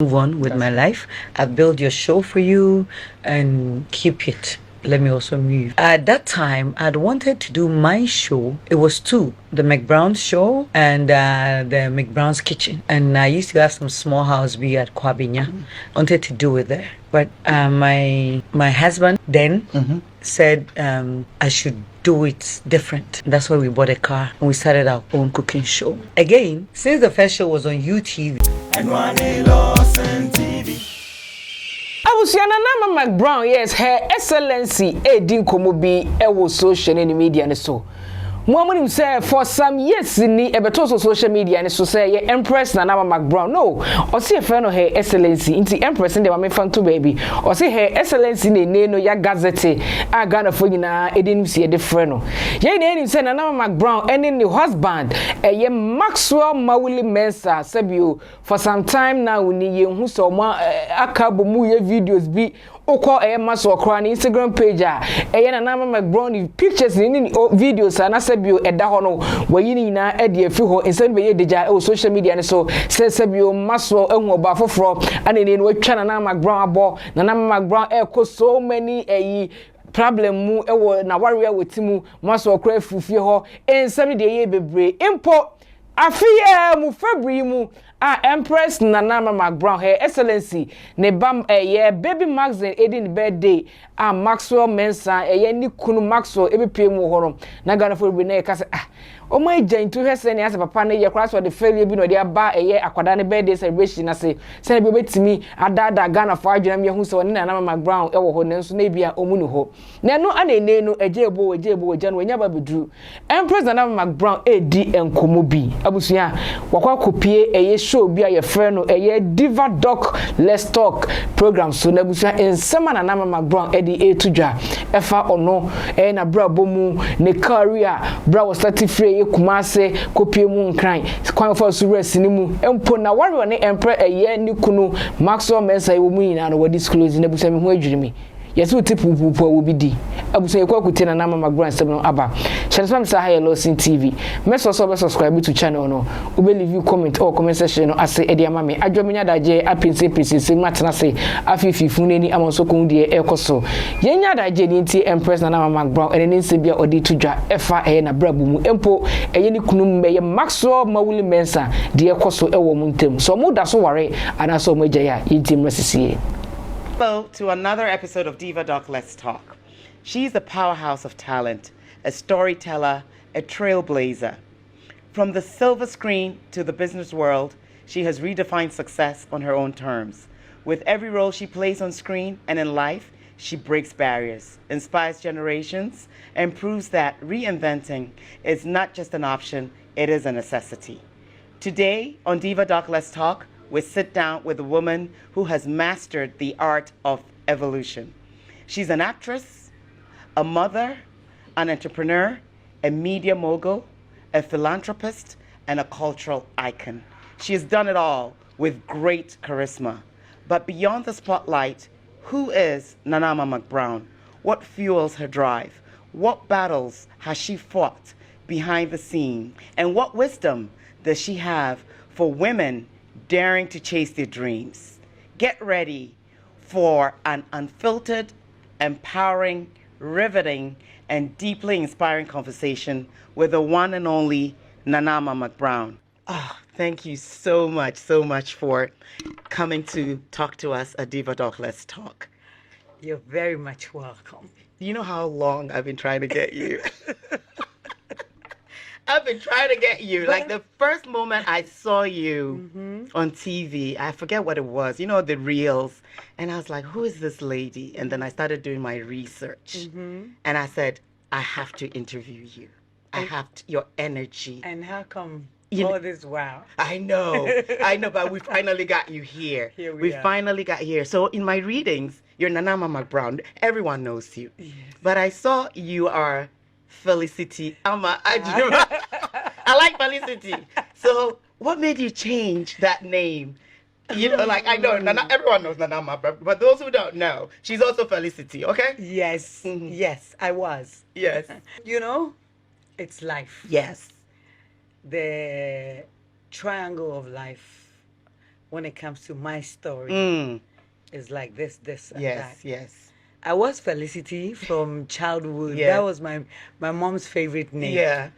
move on with my life. I've built your show for you and keep it. Let me also move. At that time, I'd wanted to do my show. It was two, the Mcbrown show and the Mcbrown's kitchen. And I used to have some small house be at Kwabinya. I wanted to do it there. But my husband then said I should do it different. That's why we bought a car and we started our own cooking show. Again, since the first show was on UTV. And LORDSON TV. Abusiana na Mcbrown, yes, Her Excellency Edin Komobi ewo social media ne so. Muamunim say for some years ni ebeto social media ne so say ye Empress na Mcbrown. No, o say friend no Her Excellency inti Empress ndi ma me fanto baby. O say Her Excellency ne no ya gazette a Ghana fo nyina edin si de friend no. Ye ne say na Mcbrown ene ne husband ye Maxwell Mawuli Mensa sabio for some time now ni ye hu so ma akabo mu ye videos bi okọ maso okra na Instagram page a na Mcbrown pictures ni videos na sabio eda ho no wayi ni na ede afi ho insan be ye deja social media ne so sabio maso ehu oba foforo anene no atwa na Mcbrown abo na Mcbrown eko so many problem mu ewo na warrior wetimu maso okra afufie ho ensam de ye bebre impo afiye mu February mu Empress Nana Mcbrown Her Excellency ne bam ye baby magazine edin birthday Maxwell Mensa ye ni kunu Maxwell ebepie mu horom na Ghana for bi na kase o mai jantu hese ne ase papa ne ye class for the failure bi no de aba ye akwada ne birthday celebration na se se bi obetimi adada Ghana for adwena me hu se woni Nana Mcbrown ewo ho nenso na bia omunu ho na no anene no ejebo ja no nya ba bedru Empress Nana Mcbrown edi enkomo bi abusua wakwa kopie ye show bi a friend no Diva Doc Let's Talk program so na busua ensema na Mcbrown edi etudwa efa ono na bra bomu ne career bra was start free Kumase kopie mu nkran kwan for so rest ni mu empo na warrior ne emperor ni kunu Maxwell Mensa wo mu nyina no disclose na busua me ho adwirimi yesu tipupupu wo bi di abuso ekwa kuti na Mcbrown sem no aba share sa ha LORDSON TV meso so be subscribe to channel no ube leave comment or comment section no ase e dia mame adwomenya daje apinse matena se afififu neni amonso kon die ekoso yenya daje ni nti Empress na Mcbrown ene nse bia odi tudwa efa na brabu mu empo ni kunu meye Maxwell Mawuli Mensa die ekoso ewo mu ntem so mu da so ware ana so mu ya yintim resisiye. Hello to another episode of Diva Doc Let's Talk. She's a powerhouse of talent, a storyteller, a trailblazer. From the silver screen to the business world, she has redefined success on her own terms. With every role she plays on screen and in life, she breaks barriers, inspires generations, and proves that reinventing is not just an option, it is a necessity. Today on Diva Doc Let's Talk, we sit down with a woman who has mastered the art of evolution. She's an actress, a mother, an entrepreneur, a media mogul, a philanthropist, and a cultural icon. She has done it all with great charisma. But beyond the spotlight, who is Nana Mcbrown? What fuels her drive? What battles has she fought behind the scene? And what wisdom does she have for women daring to chase their dreams? Get ready for an unfiltered, empowering, riveting, and deeply inspiring conversation with the one and only Nana Mcbrown. Thank you so much for coming to talk to us at Diva Doc Let's Talk. You're very much welcome. You know how long I've been trying to get you? I've been trying to get you. Like the first moment I saw you on TV, I forget what it was, the reels. And I was like, who is this lady? And then I started doing my research. And I said, I have to interview you. I have your energy. And how come all this wow? I know, but we finally got you here. We finally got here. So in my readings, you're Nana Mcbrown. Everyone knows you. Yes. But I saw you are Felicity Ama Ajima. I like Felicity. So what made you change that name? I know everyone knows Nana Mcbrown, but those who don't know, she's also Felicity, okay? Yes, yes, I was. Yes. It's life. Yes. The triangle of life. when it comes to my story. It's like this, and Yes, that. yes. I was Felicity from childhood. Yeah. That was my mom's favorite name. Yeah.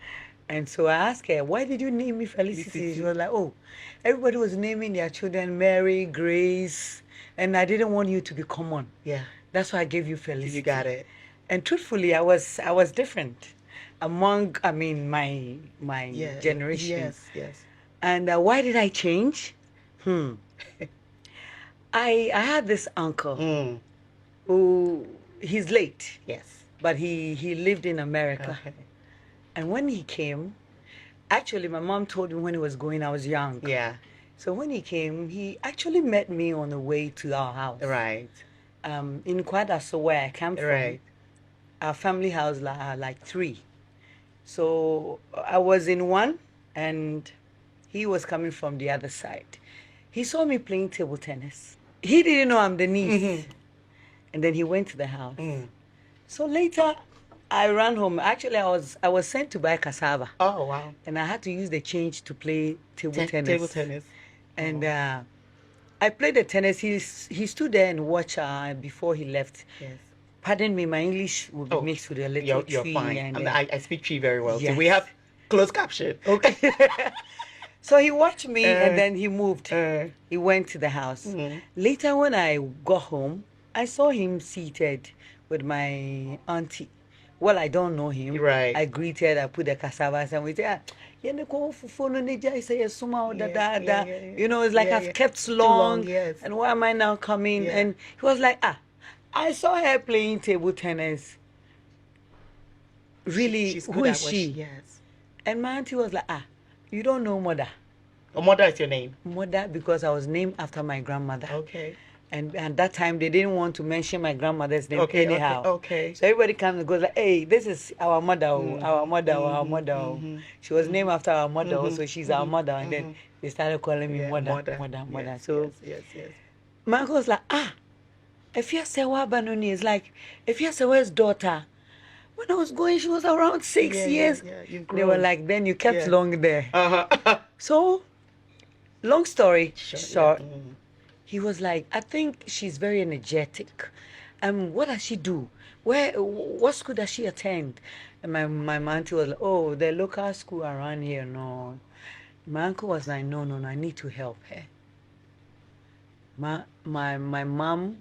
And so I asked her, why did you name me Felicity? She was like, oh, everybody was naming their children Mary, Grace, and I didn't want you to be common. Yeah. That's why I gave you Felicity. You got it. And truthfully, I was different among, my generation. Yes, yes. And why did I change? I had this uncle who, he's late. Yes. But he lived in America. Okay. And when he came, actually my mom told me when he was going, I was young. Yeah. So when he came, he actually met me on the way to our house. Right. In Kwadaso, where I come from. Right. Our family house like 3. So I was in one and he was coming from the other side. He saw me playing table tennis. He didn't know I'm the niece. And then he went to the house. So later I ran home. Actually, I was sent to buy cassava. Oh, wow. And I had to use the change to play table tennis. Table tennis. And I played the tennis. He stood there and watched before he left. Yes. Pardon me, my English will be mixed with a little You're Tree. fine. And I speak Tree very well. Yes. So we have closed caption. Okay. So he watched me and then he moved. He went to the house. Later when I got home, I saw him seated with my auntie. Well, I don't know him. Right. I greeted, I put the cassava and we said, you know, it's like I've kept long. Yes. And why am I now coming? Yeah. And he was like, I saw her playing table tennis. Really, She's who good is at what she? Yes. And my auntie was like, you don't know mother. Oh, mother is your name. Mother, because I was named after my grandmother. Okay. And at that time, they didn't want to mention my grandmother's name anyhow. Okay. So everybody comes and goes like, hey, this is our mother, our mother, our mother. She was named after our mother, so she's our mother. And then they started calling me mother. Yes, So yes. my uncle was like, if you say what Banoni is like, if you say where's daughter? When I was going, she was around 6 years. They were like, then you kept long there. So, long story short, he was like, I think she's very energetic. What does she do? What school does she attend? And my auntie was like, oh, the local school around here, no. My uncle was like, no, I need to help her. My mom,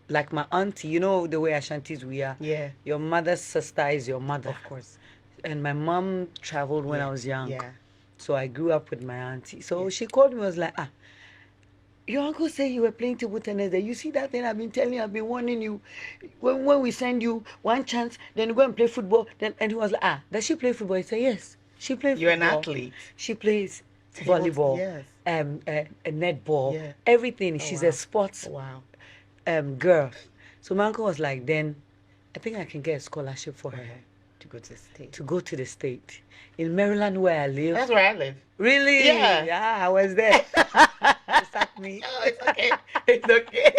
like my auntie, you know the way Ashantis we are. Yeah. Your mother's sister is your mother. Of course. And my mom traveled when I was young. Yeah. So I grew up with my auntie. So she called me and was like, your uncle said you were playing table tennis there. You see that thing I've been telling you, I've been warning you. When we send you one chance, then you go and play football. And he was like, does she play football? I said, yes. She plays football. You're an athlete. She plays volleyball. Yes. Netball. Yeah. Everything. She's a sports girl. So my uncle was like, then I think I can get a scholarship for her. To go to the States. To go to the State. In Maryland where I live. That's where I live. Really? Yeah. Yeah, I was there. Sack me. Oh, it's okay. It's okay.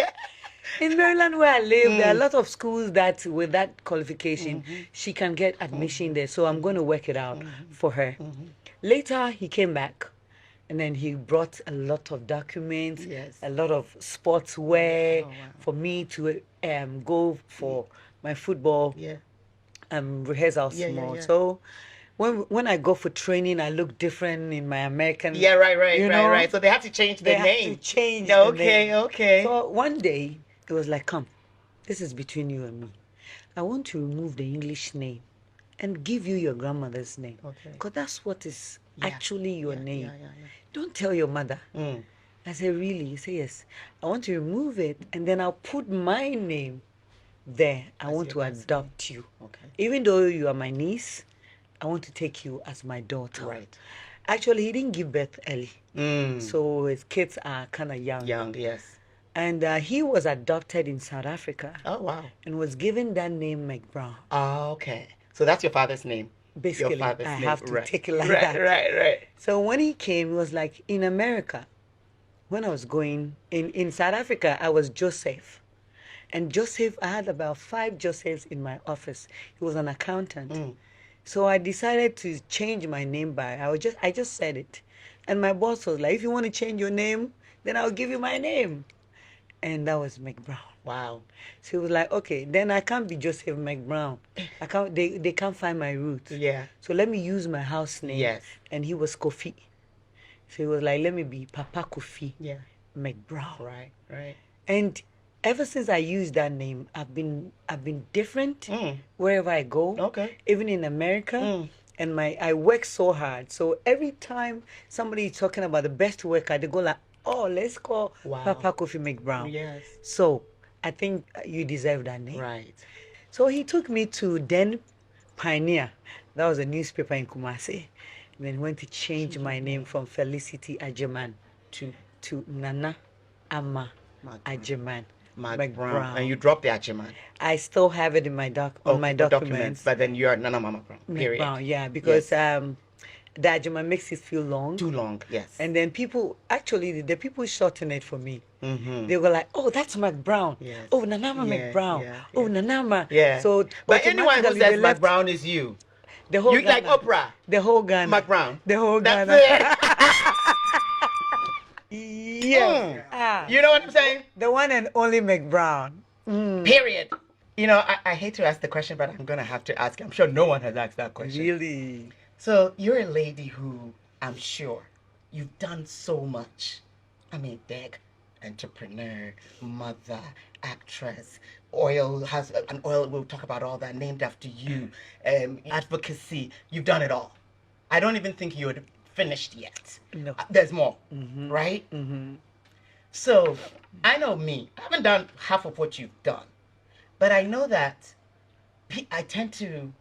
In Maryland where I live, there are a lot of schools that with that qualification, she can get admission there. So I'm going to work it out for her. Later, he came back. And then he brought a lot of documents, a lot of sportswear for me to go for my football rehearsal small. So when I go for training, I look different in my American. Yeah, right. So they have to change the name. They have to change the name. Okay. So one day, it was like, come, this is between you and me. I want to remove the English name and give you your grandmother's name. Okay. Because that's what is actually your name. Don't tell your mother. I said, really? You say, yes. I want to remove it and then I'll put my name there. I want to adopt you. Okay. Even though you are my niece, I want to take you as my daughter. Right. Actually, he didn't give birth early. So his kids are kind of young. Young, yes. And he was adopted in South Africa. Oh, wow. And was given that name Mcbrown. Oh, okay. So that's your father's name. Basically, your father's I name. have to take it like that. Right. So when he came, he was like, in America, when I was going, in South Africa, I was Joseph. And Joseph, I had about 5 Josephs in my office. He was an accountant. So I decided to change my name by, I just said it. And my boss was like, if you want to change your name, then I'll give you my name. And that was Mcbrown. Wow. So he was like, okay, then I can't be Joseph Mcbrown. I can't. They can't find my roots. Yeah. So let me use my house name. Yes. And he was Kofi. So he was like, let me be Papa Kofi. Yeah. Mcbrown. Right. Right. And ever since I used that name, I've been different wherever I go. Okay. Even in America. And I work so hard. So every time somebody is talking about the best worker, they go like, oh, let's call Papa Kofi Mcbrown. Yes. So I think you deserve that name. Right. So he took me to then Pioneer. That was a newspaper in Kumasi. Then went to change my name from Felicity Ajeman to Nana Ama Ajeman. Mcbrown. And you dropped the Ajeman. I still have it in my my documents. But then you're Nana Mama Brown. Period. Mcbrown, yeah, because the Ajeman makes it feel long. Too long, yes. And then people, actually, the people shorten it for me. They were like, oh, that's Mcbrown. Yes. Oh, Nanama Mcbrown. Oh, Nanama. Yeah. So, but anyone who automatically says they left Mcbrown is you. the whole You like Ghana. Oprah. The whole Ghana. Mcbrown. The whole That's Ghana. it. Yes. You know what I'm saying? The one and only Mcbrown. Period. You know, I hate to ask the question, but I'm going to have to ask. I'm sure no one has asked that question. Really? So you're a lady who, I'm sure, you've done so much. I mean, big entrepreneur, mother, actress, oil has an oil. We'll talk about all that named after you. Advocacy. You've done it all. I don't even think you're finished yet. No. There's more, right? So I know me. I haven't done half of what you've done, but I know that I tend to.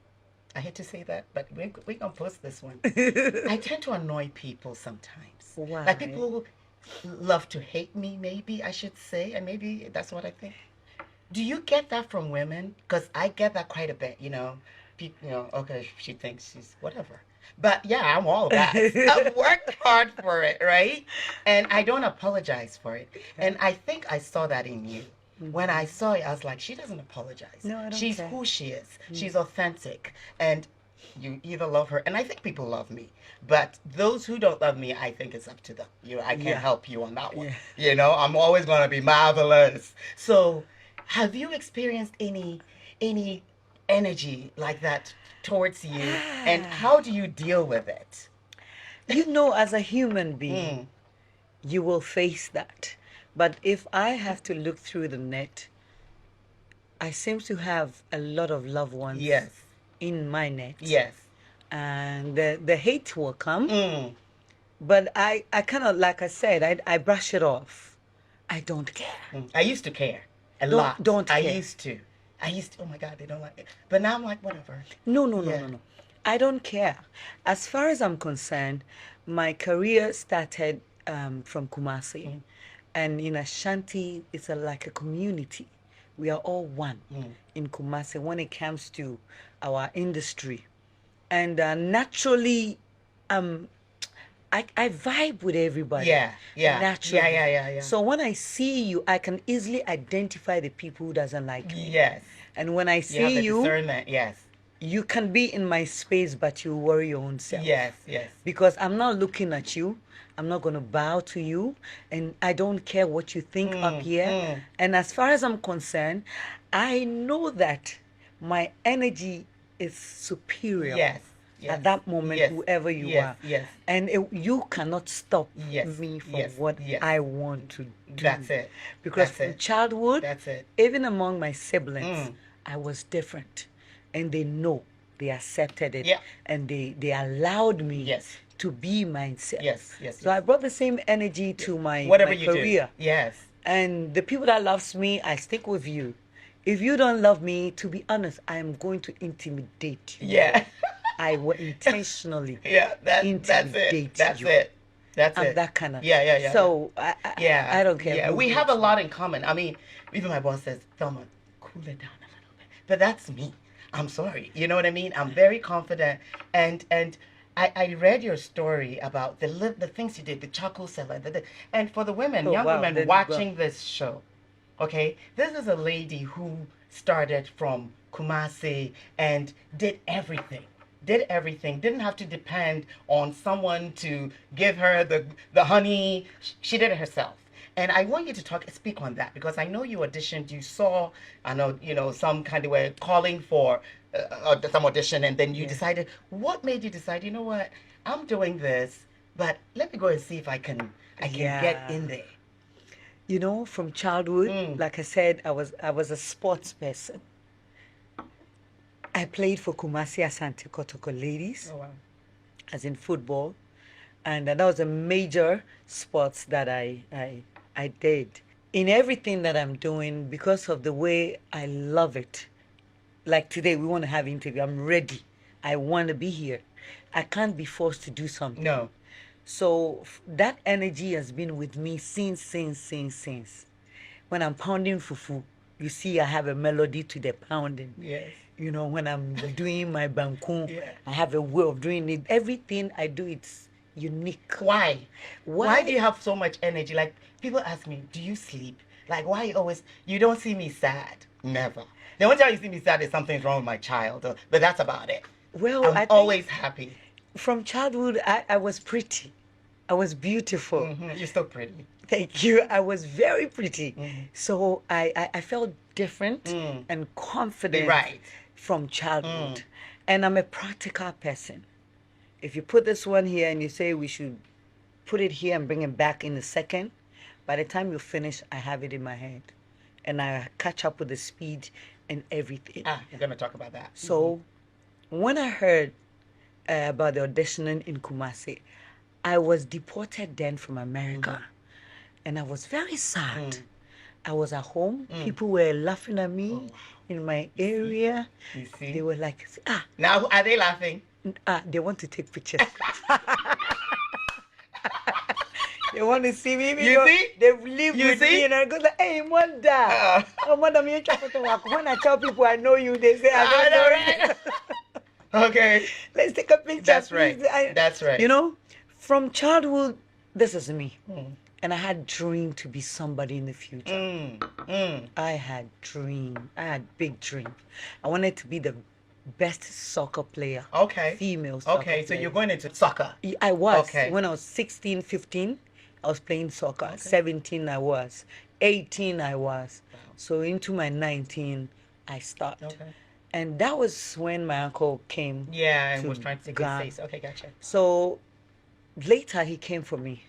I hate to say that, but we're gonna post this one. I tend to annoy people sometimes. Why? Like people love to hate me, maybe I should say, and maybe that's what I think. Do you get that from women? Because I get that quite a bit. You know, okay, she thinks she's whatever. But yeah, I'm all that. I've worked hard for it, right? And I don't apologize for it. And I think I saw that in you. When I saw it, I was like, she doesn't apologize. No, I don't She's care. who she is. She's authentic. And you either love her, and I think people love me. But those who don't love me, I think it's up to them. I can't help you on that one. Yeah. You know, I'm always going to be marvelous. So have you experienced any energy like that towards you? And how do you deal with it? You know, as a human being, you will face that. But if I have to look through the net, I seem to have a lot of loved ones in my net. Yes. And the hate will come. But I kind of, like I said, I brush it off. I don't care. I used to care a lot. Don't care. I used to, oh my God, they don't like it. But now I'm like, whatever. No. I don't care. As far as I'm concerned, my career started from Kumasi. And in Ashanti, it's like a community. We are all one in Kumasi when it comes to our industry. And naturally, I vibe with everybody. Yeah. Naturally. Yeah. So when I see you, I can easily identify the people who doesn't like me. Yes. And when I You have see the you, discernment, yes. you can be in my space, but you worry your own self. Yes. Because I'm not looking at you. I'm not going to bow to you. And I don't care what you think up here. And as far as I'm concerned, I know that my energy is superior. Yes. At that moment, whoever you are. Yes. And you cannot stop me from what I want to do. That's it. Because That's from it. childhood, That's it. even among my siblings, I was different. And they know. They accepted it. Yeah. And they allowed me Yes. to be myself. Yes. So I brought the same energy to my Whatever my you career. do. Yes. And the people that loves me, I stick with you. If you don't love me, to be honest, I am going to intimidate you. Yeah. I will intentionally that's intimidate it. That's you. it. That's I'm it. that kind of. Yeah. So I don't care. Yeah, who we hates have a me. lot in common. I mean, even my boss says, Thelma, cool it down a little bit. But that's me. I'm sorry. You know what I mean? I'm very confident. And I read your story about the things you did, the charcoal cellar. And for the women, young women watching this show, okay, this is a lady who started from Kumasi and did everything. Didn't have to depend on someone to give her the honey. She did it herself. And I want you to speak on that, because I know you auditioned, you saw, I know, some kind of way calling for some audition, and then you decided, what made you decide, you know what, I'm doing this, but let me go and see if I can get in there. From childhood, like I said, I was a sports person. I played for Kumasi Asante Kotoko ladies, Oh, wow. as in football, and that was a major sports that I did. In everything that I'm doing, because of the way I love it, like today we want to have interview, I'm ready. I want to be here. I can't be forced to do something. No. So that energy has been with me since. When I'm pounding fufu, you see I have a melody to the pounding. Yes. When I'm doing my banku, Yeah. I have a way of doing it. Everything I do, it's unique. Why do you have so much energy? Like, people ask me, do you sleep? Like, why you don't see me sad? Never. The only time you see me sad is something's wrong with my child, but that's about it. Well, I'm always happy. From childhood, I was pretty. I was beautiful. Mm-hmm. You're still pretty. Thank you. I was very pretty. So I felt different and confident from childhood. And I'm a practical person. If you put this one here and you say we should put it here and bring it back in a second, by the time you finish, I have it in my head. And I catch up with the speed and everything. We're going to talk about that. So when I heard about the auditioning in Kumasi, I was deported then from America. And I was very sad. I was at home. People were laughing at me in my area. You see? They were like, Now, are they laughing? They want to take pictures. They want to see me. You see? They live with me, and I go like, hey, Mother. Oh, Madam, you're trying to work. When I tell people I know you, they say, I don't know. Okay. Let's take a picture. That's please. right. That's right. From childhood, this is me. And I had dream to be somebody in the future. I had dream. I had big dream. I wanted to be the best soccer player. Okay. Female soccer player. Okay, so you're going into soccer. I was. Okay. When I was 16, 15, I was playing soccer. Okay. 17, I was. 18, I was. Wow. So into my 19, I started. Okay. And that was when my uncle came. Yeah, and was trying to take his face. Okay, gotcha. So later he came for me,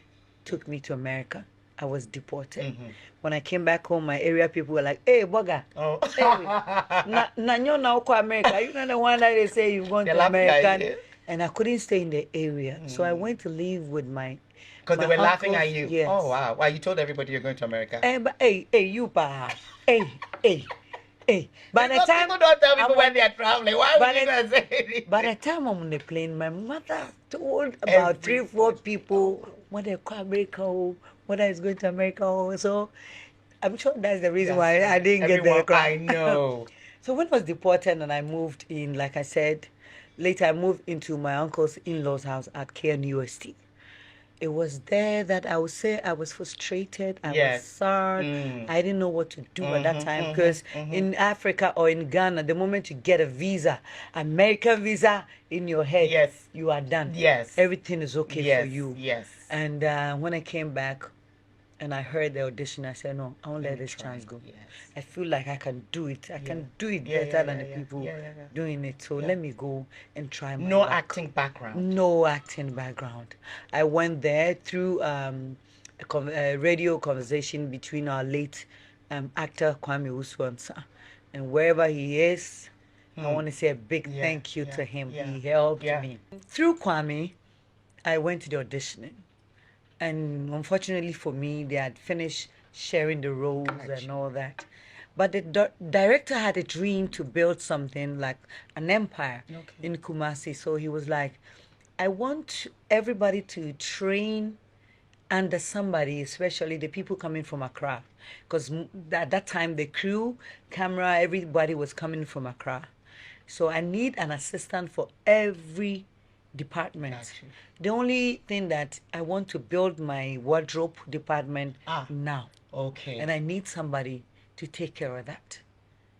took me to America. I was deported. When I came back home, my area people were like, hey, Boga. Oh. Hey, you're now to America. You're not the one that they say you're going to America. And I couldn't stay in the area. So I went to live with my... Because they were laughing at you. Yes. Oh, wow. Wow, you told everybody you're going to America. Hey, you, pa. Hey. By the time... People don't tell people when they are traveling. Why would you not say anything? By the time I'm on the plane, my mother told about 3-4 people what they call America, whether it's going to America. So I'm sure that's the reason why I didn't get there. I know. So when I was deported and I moved in, like I said, later I moved into my uncle's in-laws house at KNUST. It was there that I would say I was frustrated, I was sad, I didn't know what to do at that time, because in Africa or in Ghana, the moment you get a visa, American visa in your head, you are done. Everything is okay for you. And when I came back and I heard the audition, I said, no, I won't let this chance go. I feel like I can do it. I can do it better than the people doing it. So let me go and try my luck. Acting background. No acting background. I went there through a radio conversation between our late actor Kwame Uswansa. And wherever he is, I want to say a big thank you to him. He helped me. Through Kwame, I went to the auditioning. And unfortunately for me, they had finished sharing the roles and all that. But the director had a dream to build something like an empire in Kumasi. So he was like, I want everybody to train under somebody, especially the people coming from Accra. Because at that time, the crew, camera, everybody was coming from Accra. So I need an assistant for every department. The only thing that I want to build my wardrobe department now. Okay. And I need somebody to take care of that.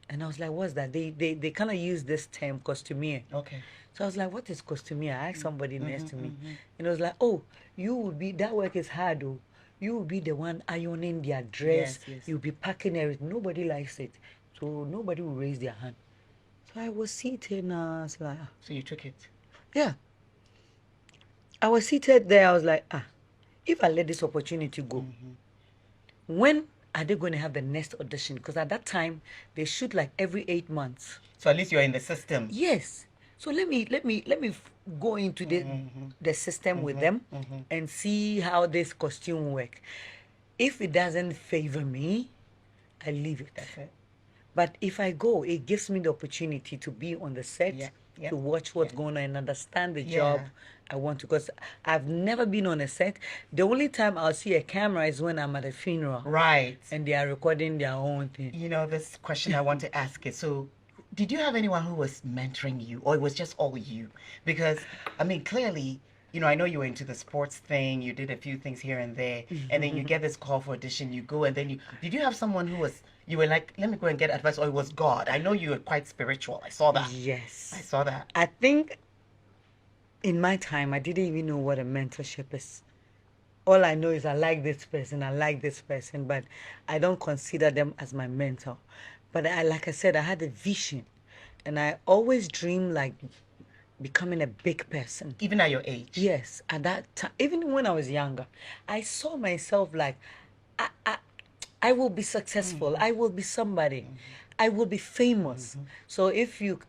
And I was like, what's that? They kind of use this term, costumier. Okay. So I was like, what is costumier? I asked somebody next to me. And I was like, oh, you would be, that work is hard, oh. you will be the one ironing their dress. Yes. You'll be packing everything. Nobody likes it. So nobody will raise their hand. So I was seated and I was like, So you took it? Yeah. I was seated there. I was like, if I let this opportunity go, when are they going to have the next audition? Because at that time, they shoot like every 8 months. So at least you're in the system. Yes. So let me go into the system with them and see how this costume work. If it doesn't favor me, I leave it. That's it. But if I go, it gives me the opportunity to be on the set, to watch what's going on and understand the job I want to. Because I've never been on a set. The only time I'll see a camera is when I'm at a funeral. Right. And they are recording their own thing. You know, this question I want to ask is, so did you have anyone who was mentoring you, or it was just all you? Because, I mean, clearly, you know, I know you were into the sports thing, you did a few things here and there, and then you get this call for audition, you go, and then did you have someone who was, you were like, let me go and get advice, or it was God? I know you were quite spiritual. I saw that. Yes. I saw that. I think in my time, I didn't even know what a mentorship is. All I know is I like this person, but I don't consider them as my mentor. But like I said, I had a vision, and I always dreamed like becoming a big person. Even at your age? Yes, at that time, even when I was younger, I saw myself like, I will be successful. I will be somebody. I will be famous. So if you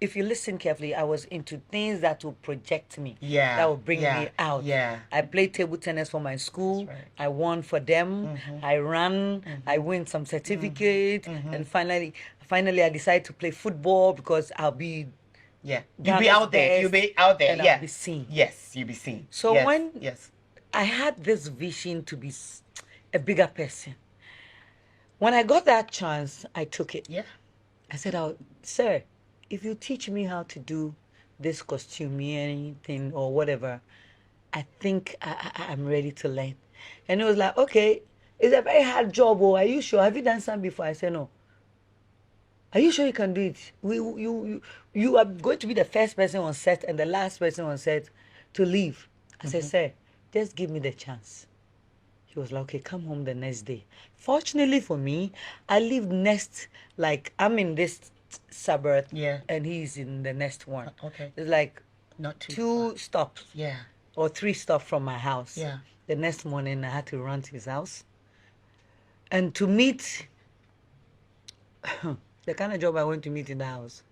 listen carefully, I was into things that will project me. Yeah. That will bring me out. Yeah. I played table tennis for my school. That's right. I won for them. I ran. I win some certificate. And finally I decided to play football because I'll be you'll be out there. You'll be out there. And I'll be seen. Yes, you'll be seen. So when yes. I had this vision to be a bigger person, when I got that chance, I took it. Yeah. I said, sir, if you teach me how to do this costume, anything or whatever, I think I'm ready to learn. And it was like, okay, it's a very hard job. Oh, are you sure? Have you done something before? I said, no. Are you sure you can do it? You are going to be the first person on set and the last person on set to leave. I said, sir, just give me the chance. He was like, okay, come home the next day. Fortunately for me, I live next, like I'm in this suburb and he's in the next one. Okay. It's like not too two far. stops. Yeah. Or 3 stops from my house. Yeah. The next morning I had to run to his house. And to meet the kind of job I went to meet in the house,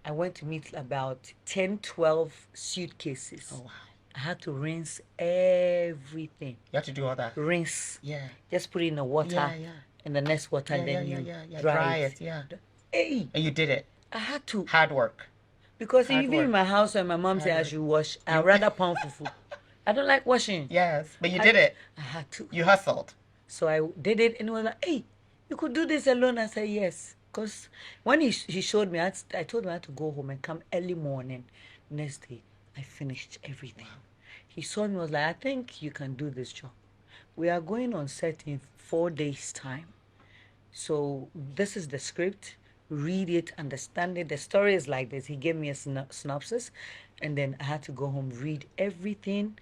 I went to meet about 10, 12 suitcases. Oh, wow. I had to rinse everything. You have to do all that? Rinse. Yeah. Just put it in the water. And the next water, then you dry it. Yeah. Hey. And you did it? I had to. Hard work. Because even in my house, when my mom said I should wash, I'd rather pound fufu. I don't like washing. Yes, but you did it. I had to. You hustled. So I did it, and he was like, hey, you could do this alone. I said, yes. Because when he showed me, I told him I had to go home and come early morning. Next day, I finished everything. He saw me, was like, I think you can do this job. We are going on set in 4 days' time. So this is the script. Read it, understand it. The story is like this. He gave me a synopsis, and then I had to go home, read everything,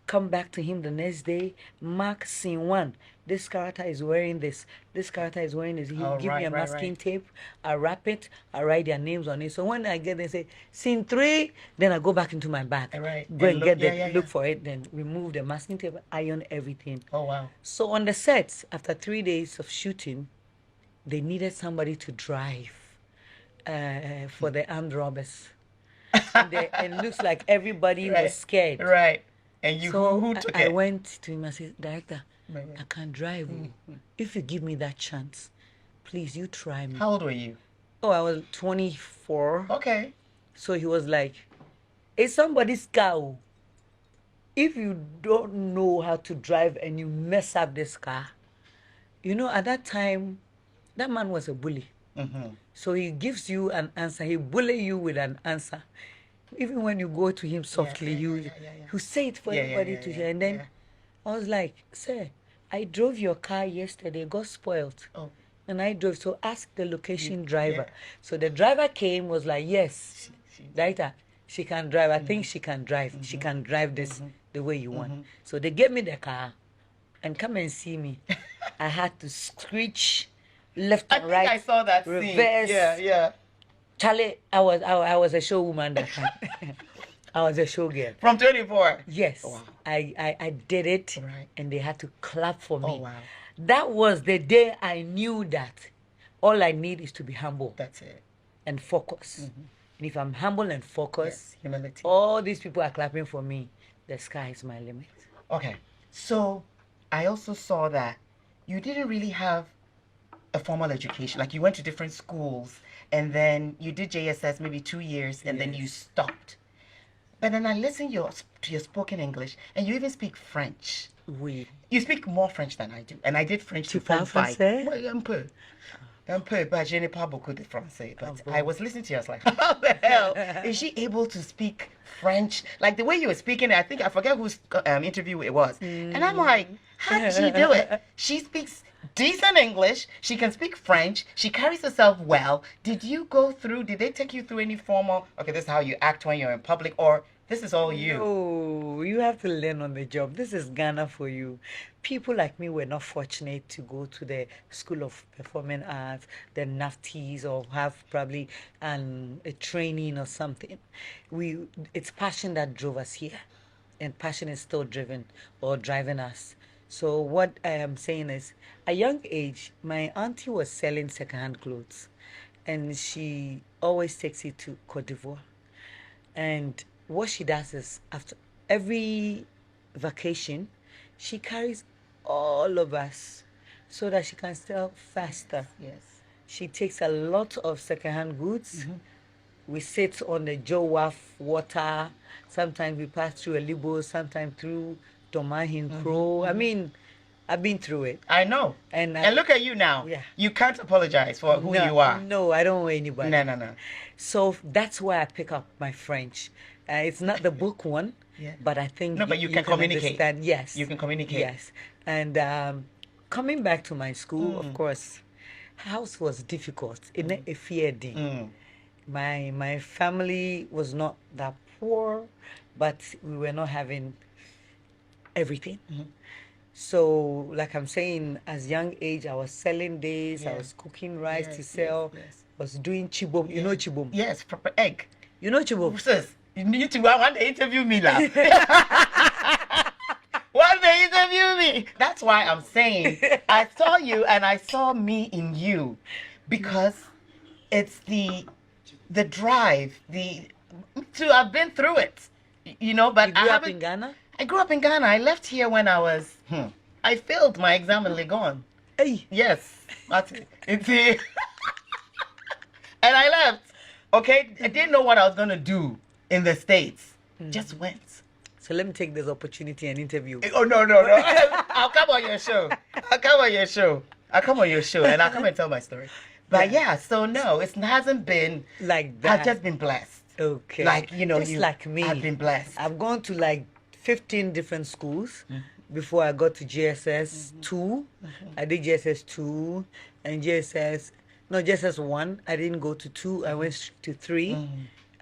come back to him the next day, mark scene 1. This character is wearing this. This character is wearing this. He'll give me a masking tape. I wrap it. I write their names on it. So when I get there, say scene 3, then I go back into my bag. Go and get look for it. Then remove the masking tape, iron everything. Oh wow! So on the set, after 3 days of shooting, they needed somebody to drive for the armed robbers. And it looks like everybody was scared. Right. And you, so who took it? I went to him and said, Director, I can't drive. If you give me that chance, please, you try me. How old were you? Oh, I was 24. Okay. So he was like, it's somebody's car. If you don't know how to drive and you mess up this car, you know, at that time, that man was a bully. So he gives you an answer. He bully you with an answer. Even when you go to him softly, he'll say it for everybody to hear. And then I was like, sir, I drove your car yesterday. It got spoiled. Oh. And I drove. So ask the location driver. So the driver came, was like, yes, Director, she can drive. I think she can drive. She can drive this the way you want. So they gave me the car. and come and see me. I had to screech left I and think right. I saw that reverse. scene. Yeah. Charlie, I was a show woman that time. I was a show girl. From 24. Yes. Wow. I did it, Right. and they had to clap for me. Oh, wow. That was the day I knew that all I need is to be humble That's it. and focus. And if I'm humble and focused, Yes, humility. all these people are clapping for me. The sky is my limit. Okay. So I also saw that you didn't really have a formal education. Like you went to different schools and then you did JSS maybe 2 years and then you stopped. But then I listened to your spoken English and you even speak French. Oui. You speak more French than I do. And I did French to Tu Form parles 5. français? Oui, un peu. Un peu, but je n'ai pas beaucoup de français. But I was listening to you, I was like, how the hell is she able to speak French? Like the way you were speaking, I forget whose interview it was. And I'm like, how did she do it? She speaks decent English. She can speak French. She carries herself well. Did they take you through any formal, okay, this is how you act when you're in public, or this is all you? No, you have to learn on the job. This is Ghana for you. People like me were not fortunate to go to the School of Performing Arts, the NAFTIs, or have probably a training or something. It's passion that drove us here, and passion is still driving us. So what I am saying is, at a young age, my auntie was selling secondhand clothes, and she always takes it to Cote d'Ivoire. And what she does is, after every vacation, she carries all of us so that she can sell faster. Yes. She takes a lot of secondhand goods. We sit on the Jowaf water. Sometimes we pass through Elibo, sometimes through Tomahin Pro. I mean, I've been through it. I know. And look at you now. Yeah. You can't apologize for who you are. No, I don't owe anybody. No. So that's why I pick up my French. It's not the book one, but I think but you can communicate. Understand. Yes, you can communicate. Yes, and coming back to my school, of course, house was difficult. In a fear day, my family was not that poor, but we were not having everything. So, like I'm saying, as young age, I was selling days. I was cooking rice to sell. Was doing chibom. You know chibom? Yes, proper egg. You know chibom? Sis, you need to want to interview me now. Want to interview me? That's why I'm saying I saw you and I saw me in you, because it's the drive, I've been through it, but you grew up in Ghana? I grew up in Ghana. I left here when I was, I failed my exam in Legon. Hey. Yes. That's it. And I left. Okay? I didn't know what I was going to do in the States. Just went. So let me take this opportunity and interview. Oh, no. I'll come on your show. And I'll come and tell my story. But so no, it hasn't been like that. I've just been blessed. Okay. Like, just like me. I've been blessed. I've gone to like 15 different schools before I got to GSS 2. I did GSS 2 and GSS 1. I didn't go to 2. I went to 3.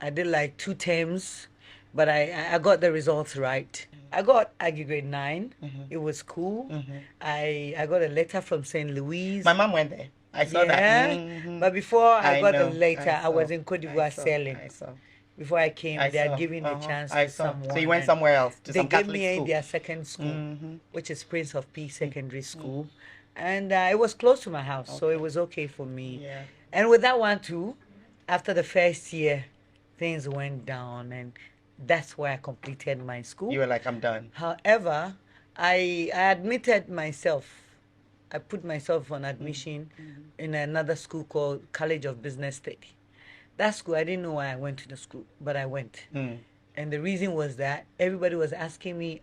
I did like 2 terms, but I got the results right. I got Aggie grade 9. It was cool. I got a letter from St. Louis. My mom went there. I saw that. But before I got the letter, I was in Cote d'Ivoire selling. I saw. Before I came, they had given the chance to someone. So you went somewhere else, to some Catholic school. They gave me their second school, which is Prince of Peace Secondary School. And it was close to my house, so it was okay for me. Yeah. And with that one too, after the first year, things went down, and that's where I completed my school. You were like, I'm done. However, I admitted myself. I put myself on admission in another school called College of Business Study. That school, I didn't know why I went to the school, but I went. And the reason was that everybody was asking me,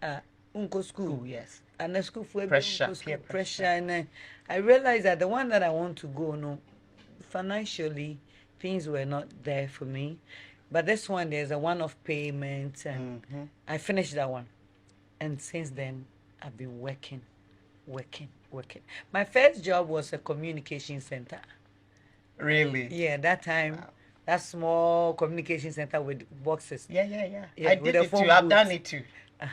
Unko school. Yes. And the school for Pressure. Pressure. And I realized that the one that I want to go, financially, things were not there for me. But this one, there's a one-off payment, and I finished that one. And since then, I've been working. My first job was a communication center. Really? Yeah, that time. Wow. That small communication center with boxes. Yeah. I did it too. I've done it too.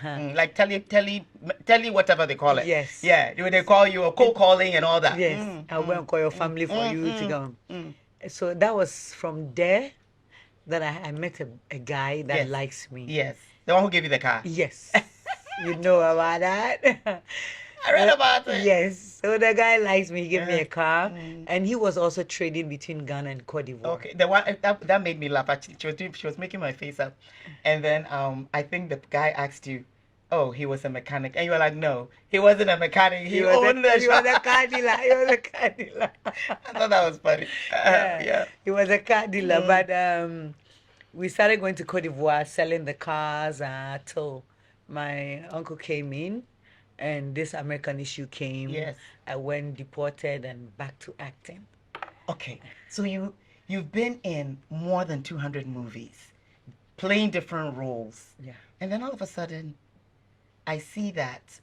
Like tele, whatever they call it. Yes. Yeah, they call you a cold calling and all that. Yes, I'll go and call your family for you to come. So that was from there that I met a guy that Yes. likes me. Yes, the one who gave you the car. Yes. You know about that? I read about it. Yes. So the guy likes me. He gave me a car. And he was also trading between Ghana and Cote d'Ivoire. Okay, the one that made me laugh. Actually, she was making my face up, and then I think the guy asked you, "Oh, he was a mechanic," and you were like, "No, he wasn't a mechanic. He owned the He was shop." a car dealer. He was a car dealer. I thought that was funny. Yeah. He was a car dealer. But we started going to Cote d'Ivoire selling the cars till my uncle came in. And this American issue came. Yes. I went deported and back to acting. Okay, so you've been in more than 200 movies, playing different roles. Yeah. And then all of a sudden, I see that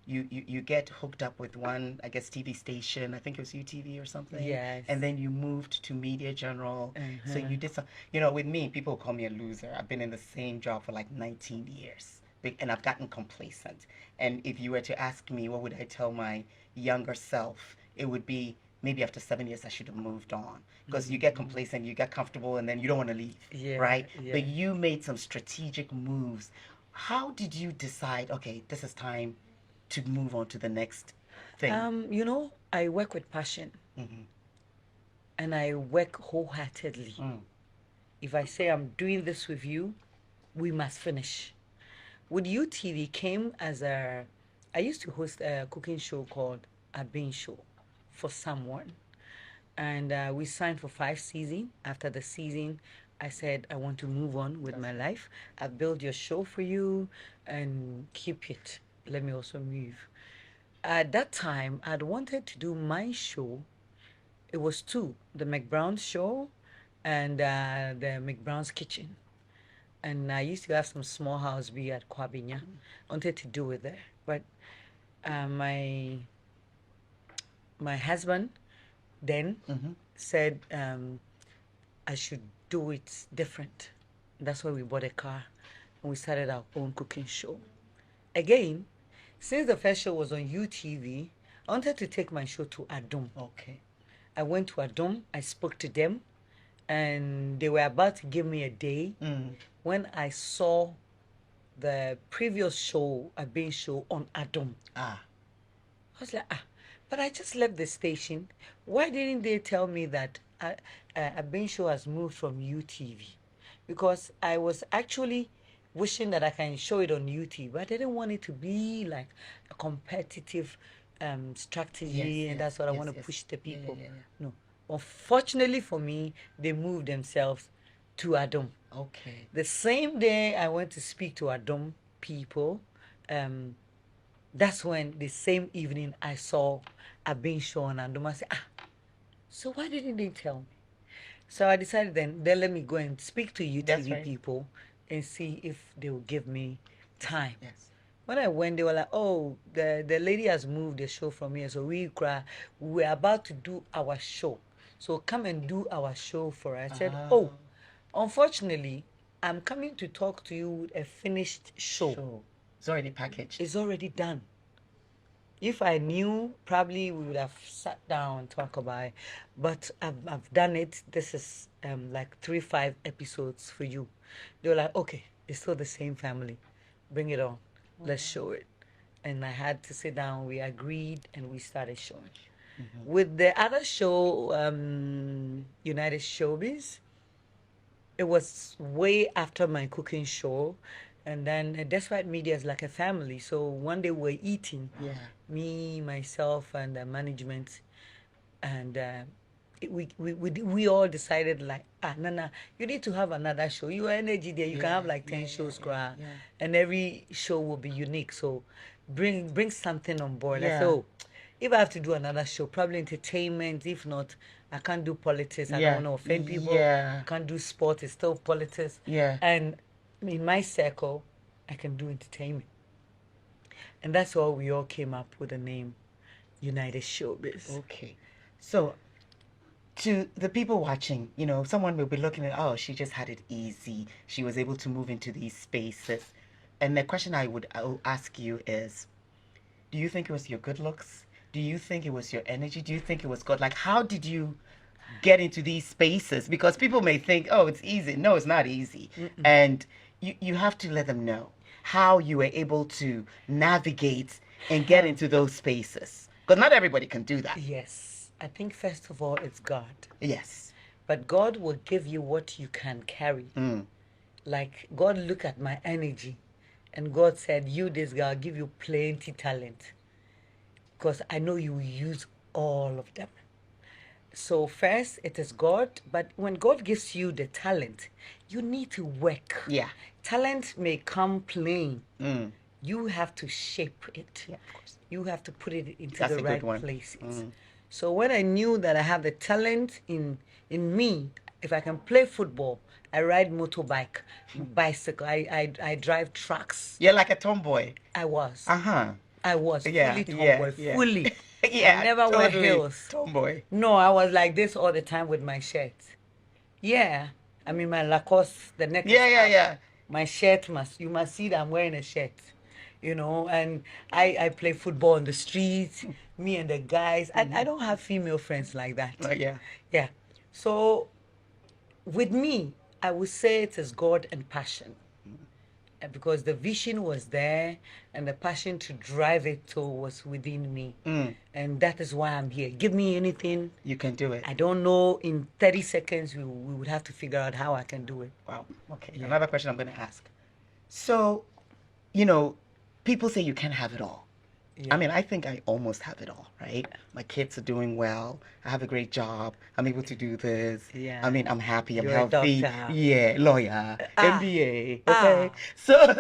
you get hooked up with one, I guess, TV station. I think it was UTV or something. Yes. And then you moved to Media General. So you did some. With me, people call me a loser. I've been in the same job for like 19 years. And I've gotten complacent. And if you were to ask me, what would I tell my younger self? It would be maybe after 7 years, I should have moved on. Because you get complacent, you get comfortable, and then you don't want to leave. Yeah, right? Yeah. But you made some strategic moves. How did you decide, okay, this is time to move on to the next thing? I work with passion. And I work wholeheartedly. If I say I'm doing this with you, we must finish. With UTV came as I used to host a cooking show called A Bean Show for someone. And we signed for 5 seasons. After the season, I said, I want to move on with my life. I built your show for you and keep it. Let me also move. At that time, I'd wanted to do my show. It was 2, the Mcbrown show and the Mcbrown's Kitchen. And I used to have some small house be at Kwabinya. I wanted to do it there. But my husband then said I should do it different. That's why we bought a car and we started our own cooking show. Again, since the first show was on UTV, I wanted to take my show to Adom. Okay. I went to Adom, I spoke to them, and they were about to give me a day. When I saw the previous show, a being show on Adom, I was like, but I just left the station. Why didn't they tell me that a being show has moved from UTV? Because I was actually wishing that I can show it on UTV, but I didn't want it to be like a competitive strategy, and that's what I want to push the people. No. Unfortunately for me, they moved themselves to Adom. Okay. The same day I went to speak to Adom people, that's when the same evening I saw a being show on Adom. I said, so why didn't they tell me? So I decided then let me go and speak to UTV people and see if they will give me time. Yes. When I went, they were like, oh, the lady has moved the show from here, so we were about to do our show. So come and do our show for us. I said, oh, unfortunately, I'm coming to talk to you with a finished show. It's already packaged. It's already done. If I knew, probably we would have sat down and talked about it. But I've done it. This is like 3-5 episodes for you. They were like, okay, it's still the same family. Bring it on. Let's show it. And I had to sit down. We agreed and we started showing. With the other show, United Showbiz, it was way after my cooking show. And then Despite Media is like a family. So one day we're eating, me, myself, and the management. And we all decided like, Nana, you need to have another show. You are energy there. You can have like 10 shows, and every show will be unique. So bring something on board. I said, oh, if I have to do another show, probably entertainment. If not, I can't do politics. I don't want to offend people. I can't do sport. It's still politics. And in my circle, I can do entertainment. And that's why we all came up with the name United Showbiz. Okay. So, to the people watching, someone will be looking at, oh, she just had it easy. She was able to move into these spaces. And the question I will ask you is, do you think it was your good looks? Do you think it was your energy? Do you think it was God? Like, how did you get into these spaces? Because people may think, oh, it's easy. No, it's not easy. And you have to let them know how you were able to navigate and get into those spaces. Because not everybody can do that. Yes. I think first of all, it's God. Yes. But God will give you what you can carry. Like, God looked at my energy and God said, you, this guy, I'll give you plenty talent. Because I know you will use all of them. So first, it is God. But when God gives you the talent, you need to work. Yeah. Talent may come plain. You have to shape it. Yeah, of course. You have to put it into That's the a good right one. places. So when I knew that I have the talent in me, if I can play football, I ride motorbike, bicycle, I drive trucks. You're like a tomboy. I was. Uh-huh. I was Yeah, fully yeah, tomboy, yeah. fully. Yeah, I never wear heels. Tomboy. No, I was like this all the time with my shirt. Yeah. I mean, my Lacoste, the neck is up. Yeah. My shirt you must see that I'm wearing a shirt, you know, and I play football on the streets, me and the guys. I don't have female friends like that. Yeah. Yeah. So with me, I would say it is God and passion. Because the vision was there and the passion to drive it to was within me. And that is why I'm here. Give me anything. You can do it. I don't know, in 30 seconds, we would have to figure out how I can do it. Wow. Okay. Yeah. Another question I'm going to ask. So, you know, people say you can't have it all. Yeah. I mean, I think I almost have it all, right? My kids are doing well. I have a great job. I'm able to do this. Yeah. I mean, I'm happy. I'm You're a healthy. doctor. Yeah, lawyer, MBA. Ah. Okay. So,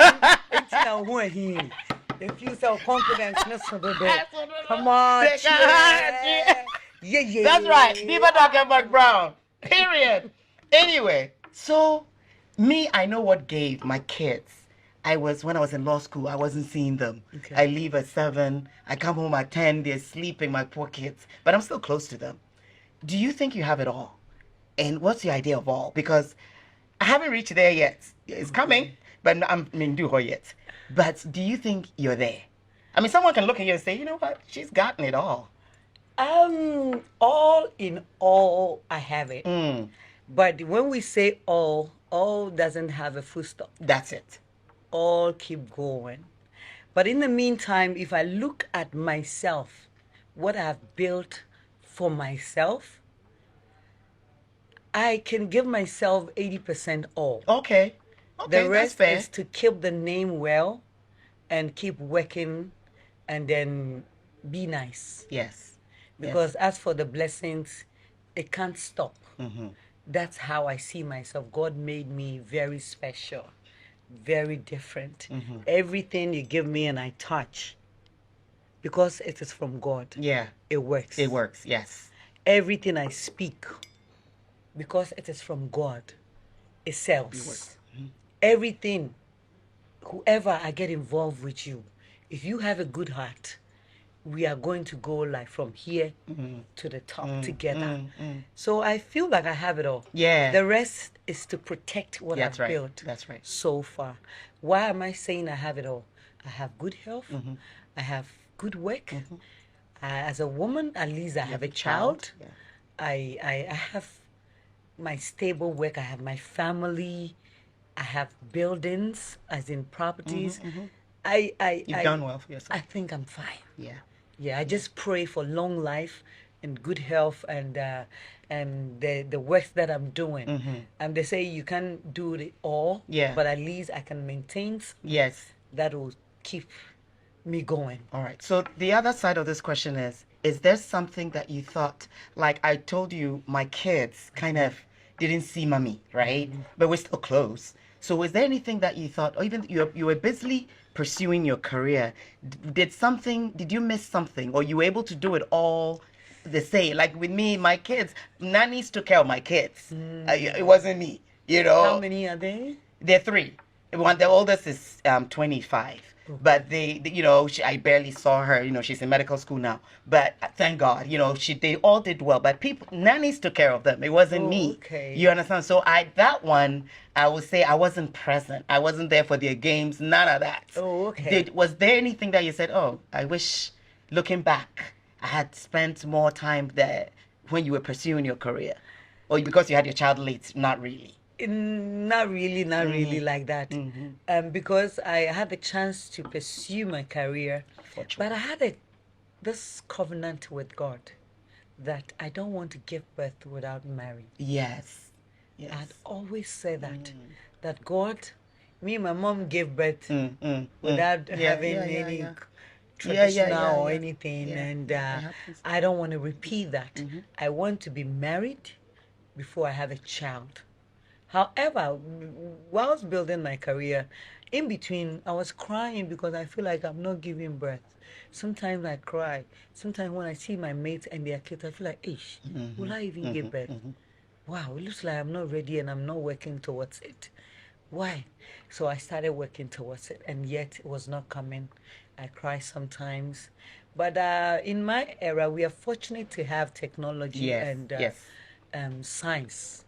If you self-confidence, come on. Yeah. Yeah. That's right. Diva Dr. Mcbrown. Period. Anyway, so me, I know what gave my kids. When I was in law school, I wasn't seeing them. Okay. I leave at 7. I come home at 10. They're sleeping, my poor kids. But I'm still close to them. Do you think you have it all? And what's your idea of all? Because I haven't reached there yet. It's coming, but I'm do her yet. But do you think you're there? I mean, someone can look at you and say, you know what? She's gotten it all. All in all, I have it. But when we say all doesn't have a full stop. That's it. All keep going. But in the meantime, if I look at myself, what I've built for myself, I can give myself 80% all. Okay. The rest that's fair. is to keep the name well and keep working and then be nice. Yes. Because as for the blessings, it can't stop. That's how I see myself. God made me very special, very different. Everything you give me and I touch, because it is from God. Yeah. It works. It works, yes. Everything I speak, because it is from God, it sells. It works. Everything, whoever I get involved with you, if you have a good heart, we are going to go like from here to the top together. So I feel like I have it all. Yeah. The rest is to protect what I've built. That's right. So far. Why am I saying I have it all? I have good health. I have good work. As a woman, at least I have a child. Yeah. I have my stable work. I have my family. I have buildings, as in properties. You've done well for yourself. I think I'm fine. Yeah. Yeah, I just pray for long life and good health and the work that I'm doing. And they say you can't do it all, but at least I can maintain. Yes. That will keep me going. All right. So the other side of this question is there something that you thought, like I told you, my kids kind of didn't see mommy, right? But we're still close. So was there anything that you thought, or even you were busily pursuing your career, did you miss something, or you were able to do it all the same? Like with me, my kids, nannies took care of my kids. It wasn't me, you know. How many are they? They're 3. The oldest is 25. But you know, I barely saw her. You know, she's in medical school now. But thank God, you know, they all did well. But nannies took care of them. It wasn't me. Okay. You understand? So that one, I would say I wasn't present. I wasn't there for their games. None of that. Oh, okay. Was there anything that you said, oh, I wish, looking back, I had spent more time there when you were pursuing your career? Or because you had your child late? Not really. Not really like that. Because I had the chance to pursue my career, but I had this covenant with God that I don't want to give birth without marrying. Yes. I'd always say that God, me and my mom gave birth without having any traditional or anything, and I don't want to repeat that. I want to be married before I have a child. However, whilst building my career, in between, I was crying because I feel like I'm not giving birth. Sometimes I cry. Sometimes when I see my mates and their kids, I feel like, ish, will I even give birth? Wow, it looks like I'm not ready and I'm not working towards it. Why? So I started working towards it, and yet it was not coming. I cry sometimes. But in my era, we are fortunate to have technology and science.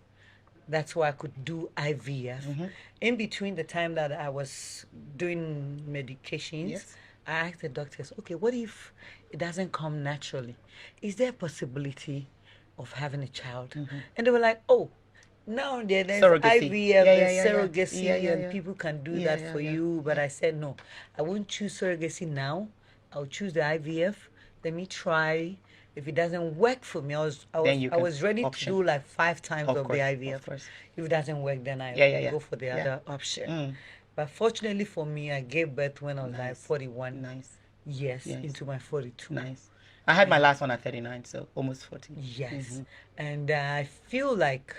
That's why I could do IVF. In between the time that I was doing medications, I asked the doctors, okay, what if it doesn't come naturally? Is there a possibility of having a child? And they were like, oh, now there's surrogacy. IVF, there's surrogacy, and people can do that for you. But I said, no, I won't choose surrogacy now. I'll choose the IVF. Let me try. If it doesn't work for me, I was ready to do like 5 times of the IVF. If it doesn't work, then I go for the other option. But fortunately for me, I gave birth when I was like 41 years into my 42. Nice. I had my last one at 39, so almost 40. Yes. And I feel like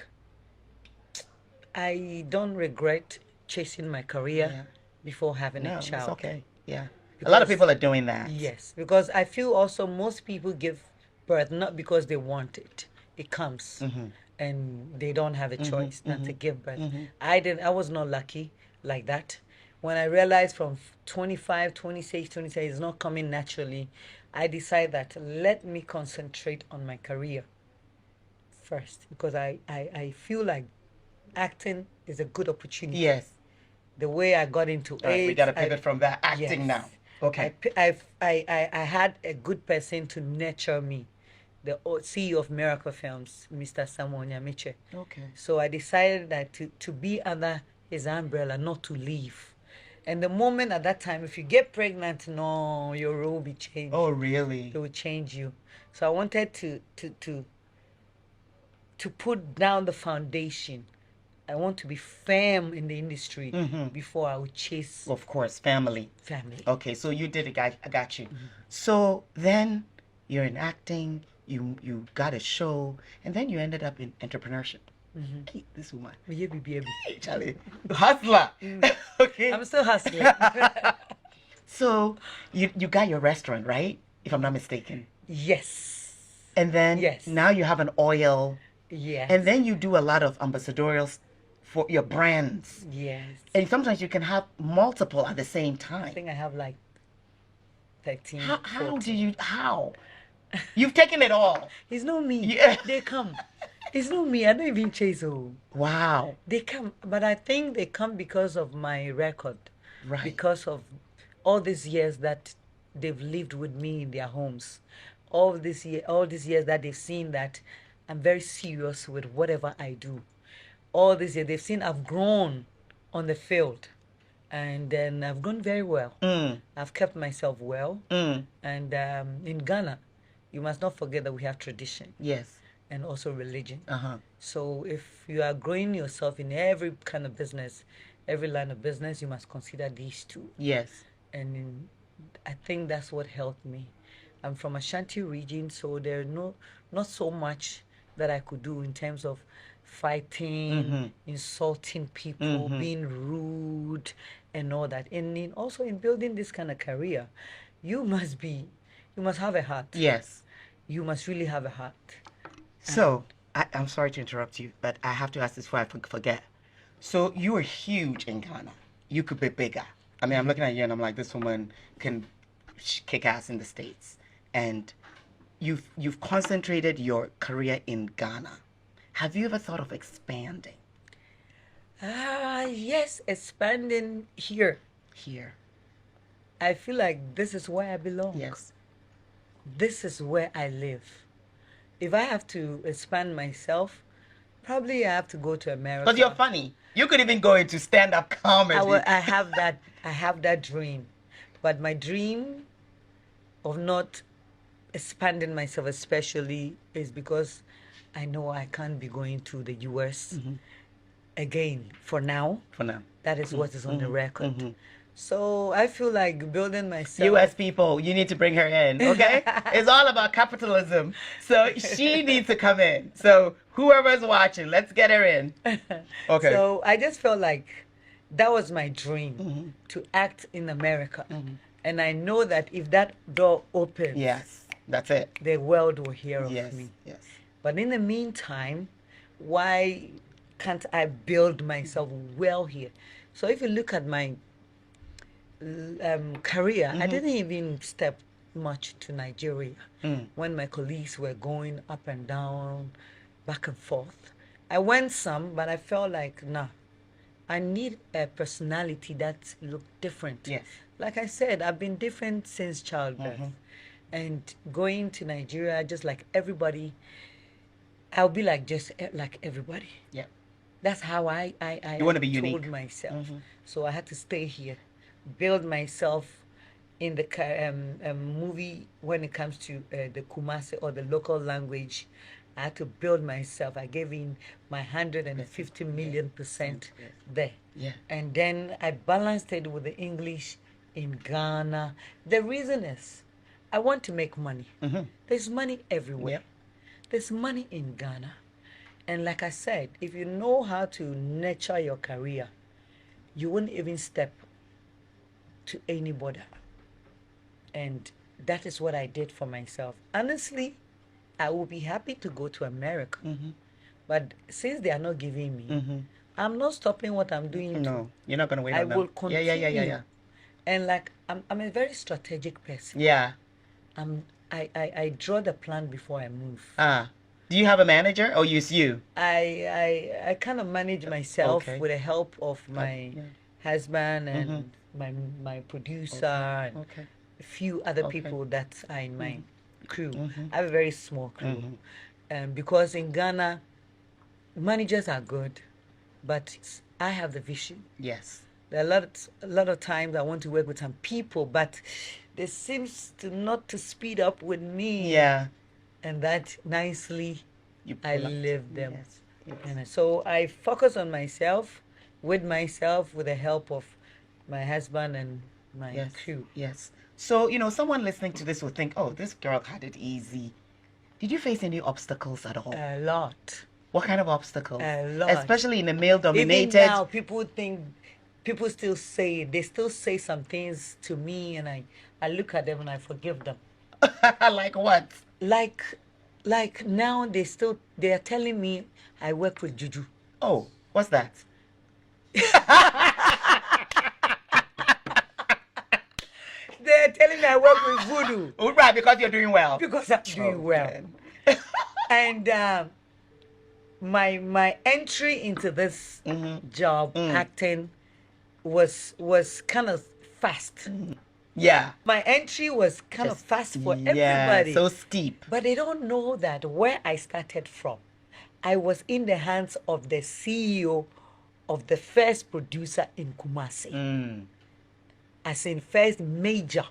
I don't regret chasing my career before having a child. It's okay. Yeah. Because a lot of people are doing that. Yes. Because I feel also most people give birth not because they want it. It comes. And they don't have a choice not to give birth. I was not lucky like that. When I realized from 25, 26, 27, it's not coming naturally, I decided that let me concentrate on my career first, because I feel like acting is a good opportunity. Yes. The way I got into it. We got to pivot from that acting now. Okay. I had a good person to nurture me, the CEO of Miracle Films, Mr. Samuel Nyamiche. Okay. So I decided that to be under his umbrella, not to leave. And the moment at that time, if you get pregnant, no, your role will be changed. Oh, really? It will change you. So I wanted to put down the foundation. I want to be firm in the industry before I would chase. Of course, family. Family. Okay, so you did it. I got you. So then you're in acting. You got a show, and then you ended up in entrepreneurship. Hey, this woman. Hey, Charlie, hustler. Okay. I'm still hustling. So you got your restaurant, right? If I'm not mistaken. Yes. And then now you have an oil. Yes. And then you do a lot of ambassadorials for your brands. Yes. And sometimes you can have multiple at the same time. I think I have like 13. How? You've taken it all. It's not me. Yeah. They come. It's not me. I don't even chase them. Wow. They come. But I think they come because of my record. Right. Because of all these years that they've lived with me in their homes. All these years that they've seen that I'm very serious with whatever I do. All these years they've seen I've grown on the field. And then I've grown very well. I've kept myself well. And in Ghana, you must not forget that we have tradition. Yes. And also religion. Uh-huh. So if you are growing yourself in every kind of business, every line of business, you must consider these two. Yes. And I think that's what helped me. I'm from Ashanti region, so there's not so much that I could do in terms of fighting, insulting people, being rude, and all that. And also in building this kind of career, you must have a heart. Yes. You must really have a heart. So, I'm sorry to interrupt you, but I have to ask this before I forget. So, you were huge in Ghana. You could be bigger. I mean, I'm looking at you and I'm like, this woman can kick ass in the States. And you've concentrated your career in Ghana. Have you ever thought of expanding? Yes, expanding here. Here. I feel like this is where I belong. Yes. This is where I live. If I have to expand myself, probably I have to go to America. Because you're funny. You could even go into stand-up comedy. I have that dream. But my dream of not expanding myself especially is because I know I can't be going to the US again for now. For now. That is what is on the record. So I feel like building myself. US people, you need to bring her in, okay? It's all about capitalism. So she needs to come in. So whoever's watching, let's get her in. Okay. So I just felt like that was my dream, to act in America. And I know that if that door opens, yes, that's it. The world will hear of Yes, me. yes. But in the meantime, why can't I build myself well here? So if you look at my career, I didn't even step much to Nigeria when my colleagues were going up and down, back and forth. I went some, but I felt like, nah, I need a personality that looked different. Yes. Like I said, I've been different since childbirth. And going to Nigeria, just like everybody, I'll be like just like everybody. Yeah. That's how I you want to be told unique. myself. So I had to stay here, build myself in the movie when it comes to the Kumasi or the local language. I had to build myself. I gave in my 150 million% there. Yeah. And then I balanced it with the English in Ghana. The reason is I want to make money. There's money everywhere. Yep. There's money in Ghana. And like I said, if you know how to nurture your career, you wouldn't even step to any border. And that is what I did for myself. Honestly, I would be happy to go to America. But since they are not giving me, I'm not stopping what I'm doing. No, you're not going to wait I on them. will continue. Yeah. And like, I'm a very strategic person. Yeah. I draw the plan before I move. Do you have a manager or use you? I kind of manage myself Okay. with the help of my husband and my producer and a few other people that are in my crew. I have a very small crew. Because in Ghana, managers are good, but I have the vision. Yes. There are a lot of times I want to work with some people, but they seems to not to speed up with me. Yeah. And that nicely I live them. Yes. And so I focus on myself, with the help of my husband and my crew. Yes. So, someone listening to this will think, oh, this girl had it easy. Did you face any obstacles at all? A lot. What kind of obstacles? A lot. Especially in a male-dominated... Even now, people still say, they still say some things to me, and I look at them and I forgive them. Like what? Like now they are telling me I work with juju. Oh, what's that? They're telling me I work with voodoo. Oh, right, because you're doing well. Because I'm doing well. And my entry into this job, acting, was kind of fast. Yeah. My entry was kind of fast for everybody. Yeah, so steep. But they don't know that where I started from, I was in the hands of the CEO of the first producer in Kumasi. As in first major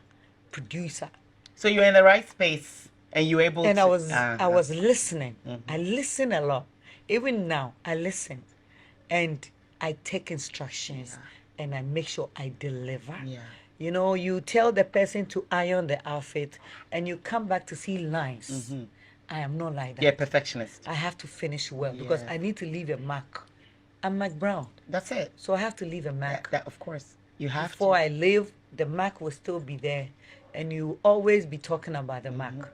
producer. So you're in the right space and you're able to... And I was listening. I listen a lot. Even now, I listen. And I take instructions and I make sure I deliver. Yeah. You tell the person to iron the outfit and you come back to see lines. I am not like that. You're a perfectionist. I have to finish well because I need to leave a mark. I'm Mcbrown. That's it. So I have to leave a mark. That, of course. You have Before to. I leave, the mark will still be there. And you always be talking about the mark.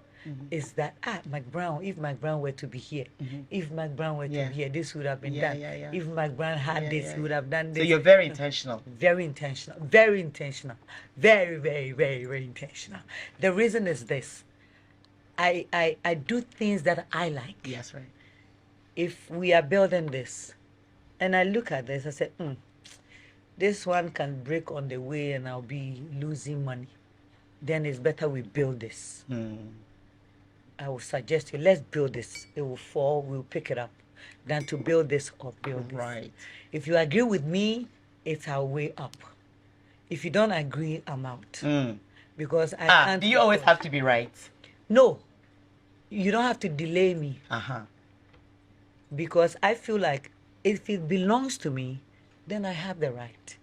is that Mcbrown, if Mcbrown were to be here, if Mcbrown were to be here, this would have been done. If Mcbrown had this, he would have done this. So you're very intentional. Very intentional. Very intentional. Very, very, very, very intentional. The reason is this. I do things that I like. Yes, right. If we are building this, and I look at this, I say, this one can break on the way and I'll be losing money. Then it's better we build this. I will suggest you, let's build this. It will fall, we'll pick it up. Than to build this or build this. Right. If you agree with me, it's our way up. If you don't agree, I'm out. Because I can't. Do you always have to be right? No. You don't have to delay me. Because I feel like if it belongs to me, then I have the right.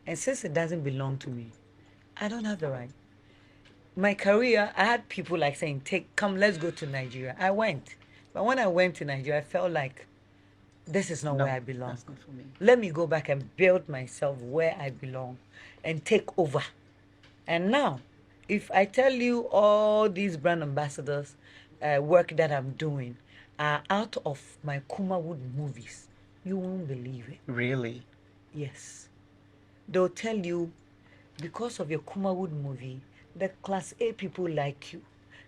And since it doesn't belong to me, I don't have the right. My career, I had people like saying, come, let's go to Nigeria. I went. But when I went to Nigeria, I felt like this is not where I belong. That's not for me. Let me go back and build myself where I belong and take over. And now, if I tell you all these brand ambassadors work that I'm doing are out of my Kumawood movies, you won't believe it. Really? Yes. They'll tell you, because of your Kumawood movie, the Class A people like you,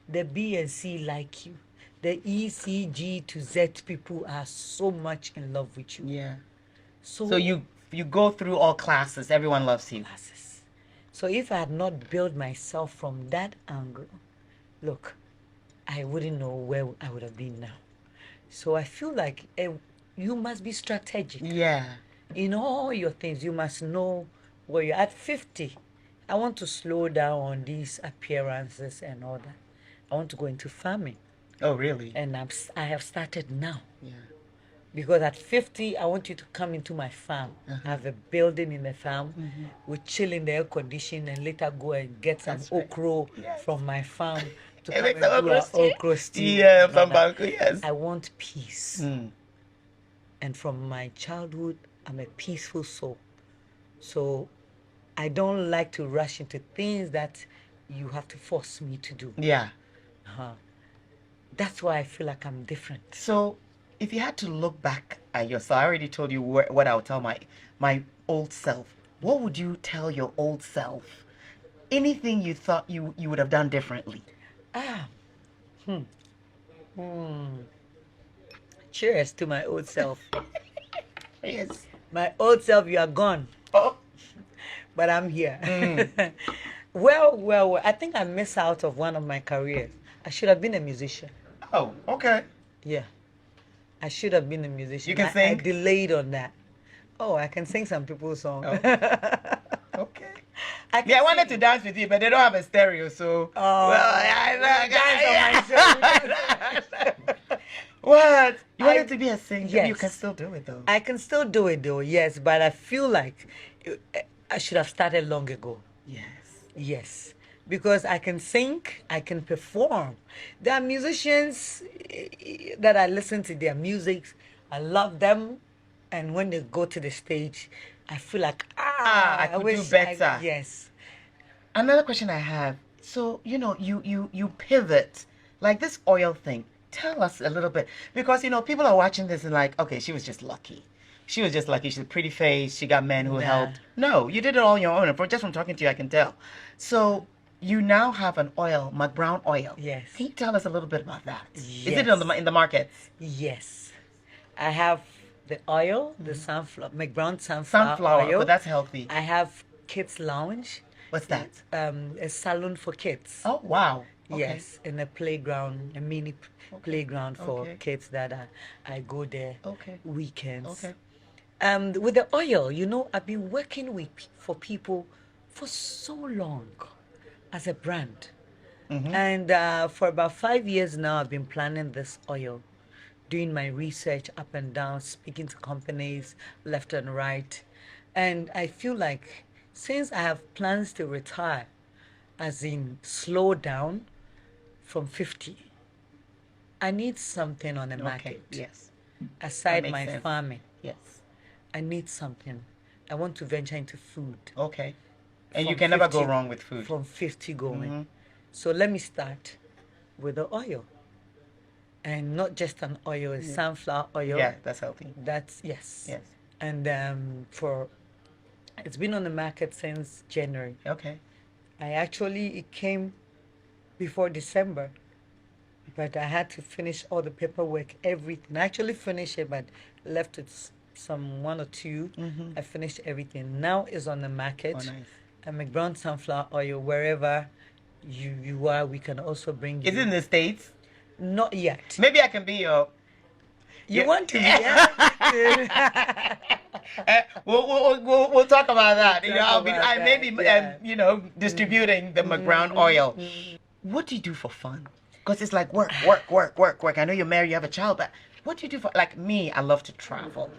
the B and C like you, the E, C, G to Z people are so much in love with you. Yeah. So you go through all classes. Everyone loves you. Classes. So if I had not built myself from that angle, look, I wouldn't know where I would have been now. So I feel like you must be strategic. Yeah. In all your things, you must know where you're at. 50, I want to slow down on these appearances and all that. I want to go into farming. Oh, really? And I have started now. Yeah. Because at 50, I want you to come into my farm. I have a building in the farm. We chill in the air condition and later go and get some okra from my farm to come and do our okra stew. Yeah, from Banco, yes. I want peace. And from my childhood, I'm a peaceful soul. So I don't like to rush into things that you have to force me to do. Yeah. That's why I feel like I'm different. So if you had to look back at yourself, I already told you what I would tell my old self. What would you tell your old self? Anything you thought you would have done differently? Cheers to my old self. Yes. My old self, you are gone. Oh. But I'm here. Well, I think I missed out of one of my careers. I should have been a musician. Oh, okay. Yeah. I should have been a musician. You can sing? I delayed on that. Oh, I can sing some people's songs. Oh. Okay. I wanted to dance with you, but they don't have a stereo, so. Oh, What? You wanted to be a singer? Yes. You can still do it, though. I can still do it, though, yes, but I feel like I should have started long ago. Yes. Yes. Because I can sing, I can perform. There are musicians that I listen to their music, I love them, and when they go to the stage, I feel like, I could do better. Yes. Another question I have. So, you pivot, like this oil thing. Tell us a little bit. Because, people are watching this and like, okay, she was just lucky. She was just lucky. She's a pretty face. She got men who helped. No, you did it all on your own. And just from talking to you, I can tell. So you now have an oil, Mcbrown oil. Yes. Can you tell us a little bit about that? Yes. Is it in the markets? Yes. I have the oil, the Mcbrown sunflower oil. But that's healthy. I have Kids Lounge. What's that? A salon for kids. Oh, wow. Okay. Yes, in a playground, a mini playground for kids that I go there weekends. Okay. With the oil, I've been working for people for so long as a brand. And for about 5 years now, I've been planning this oil, doing my research up and down, speaking to companies left and right. And I feel like since I have plans to retire, as in slow down from 50, I need something on the market. Yes. Aside my sense. farming. Yes. I need something. I want to venture into food. Okay. And you From can never 50 go wrong with food. From 50 going. So let me start. with the oil. And not just an oil, it's sunflower oil. Yeah, that's healthy. That's, yes. Yes. And it's been on the market since January. Okay. It came before December, but I had to finish all the paperwork, everything. I actually finished it, but left it some one or two. I finished everything. Now it's on the market. Oh, nice. And Mcbrown sunflower oil, wherever you are, we can also bring you. Is it in the States? Not yet. Maybe I can be your... You want to be? Yeah? We'll talk about that. I may be, yeah. distributing the Mcbrown oil. What do you do for fun? Because it's like work. I know you're married, you have a child, but what do you do for, like me, I love to travel.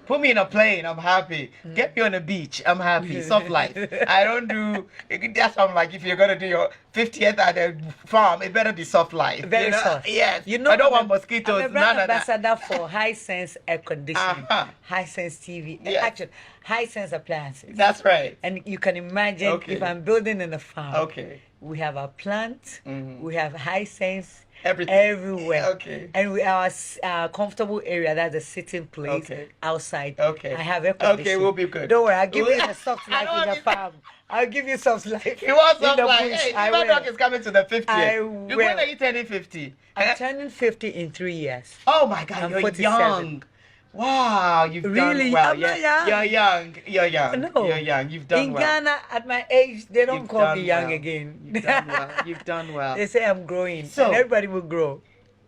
Put me in a plane, I'm happy. Get me on a beach, I'm happy. Soft life. I don't do, that's why I'm like, if you're going to do your 50th at a farm, it better be soft life. Very soft. Yes. I don't want mosquitoes. I'm an ambassador for Hisense air conditioning, Hisense TV, Yes. actually, Hisense appliances. That's right. And you can imagine if I'm building in a farm. Okay. We have our plant, we have Hisense Everything. everywhere. Okay. And we our comfortable area, that's the sitting place outside. Okay. I have air conditioning. Okay, we'll be good. Don't worry, I'll give you a soft life in the farm. I'll give you soft life. You want in some the like, bush. hey, I my will. dog is coming to the 50th. I When will. are you turning 50? I'm turning 50 in 3 years. Oh my God, I'm you're 47. young. Wow, you've done Really? well. I'm not young. You're young. You're young. No. You're young. You've done in well. Ghana, at my age, they don't You've call done me young well. again. You've done well. You've done well. They say I'm growing. So- and everybody will grow.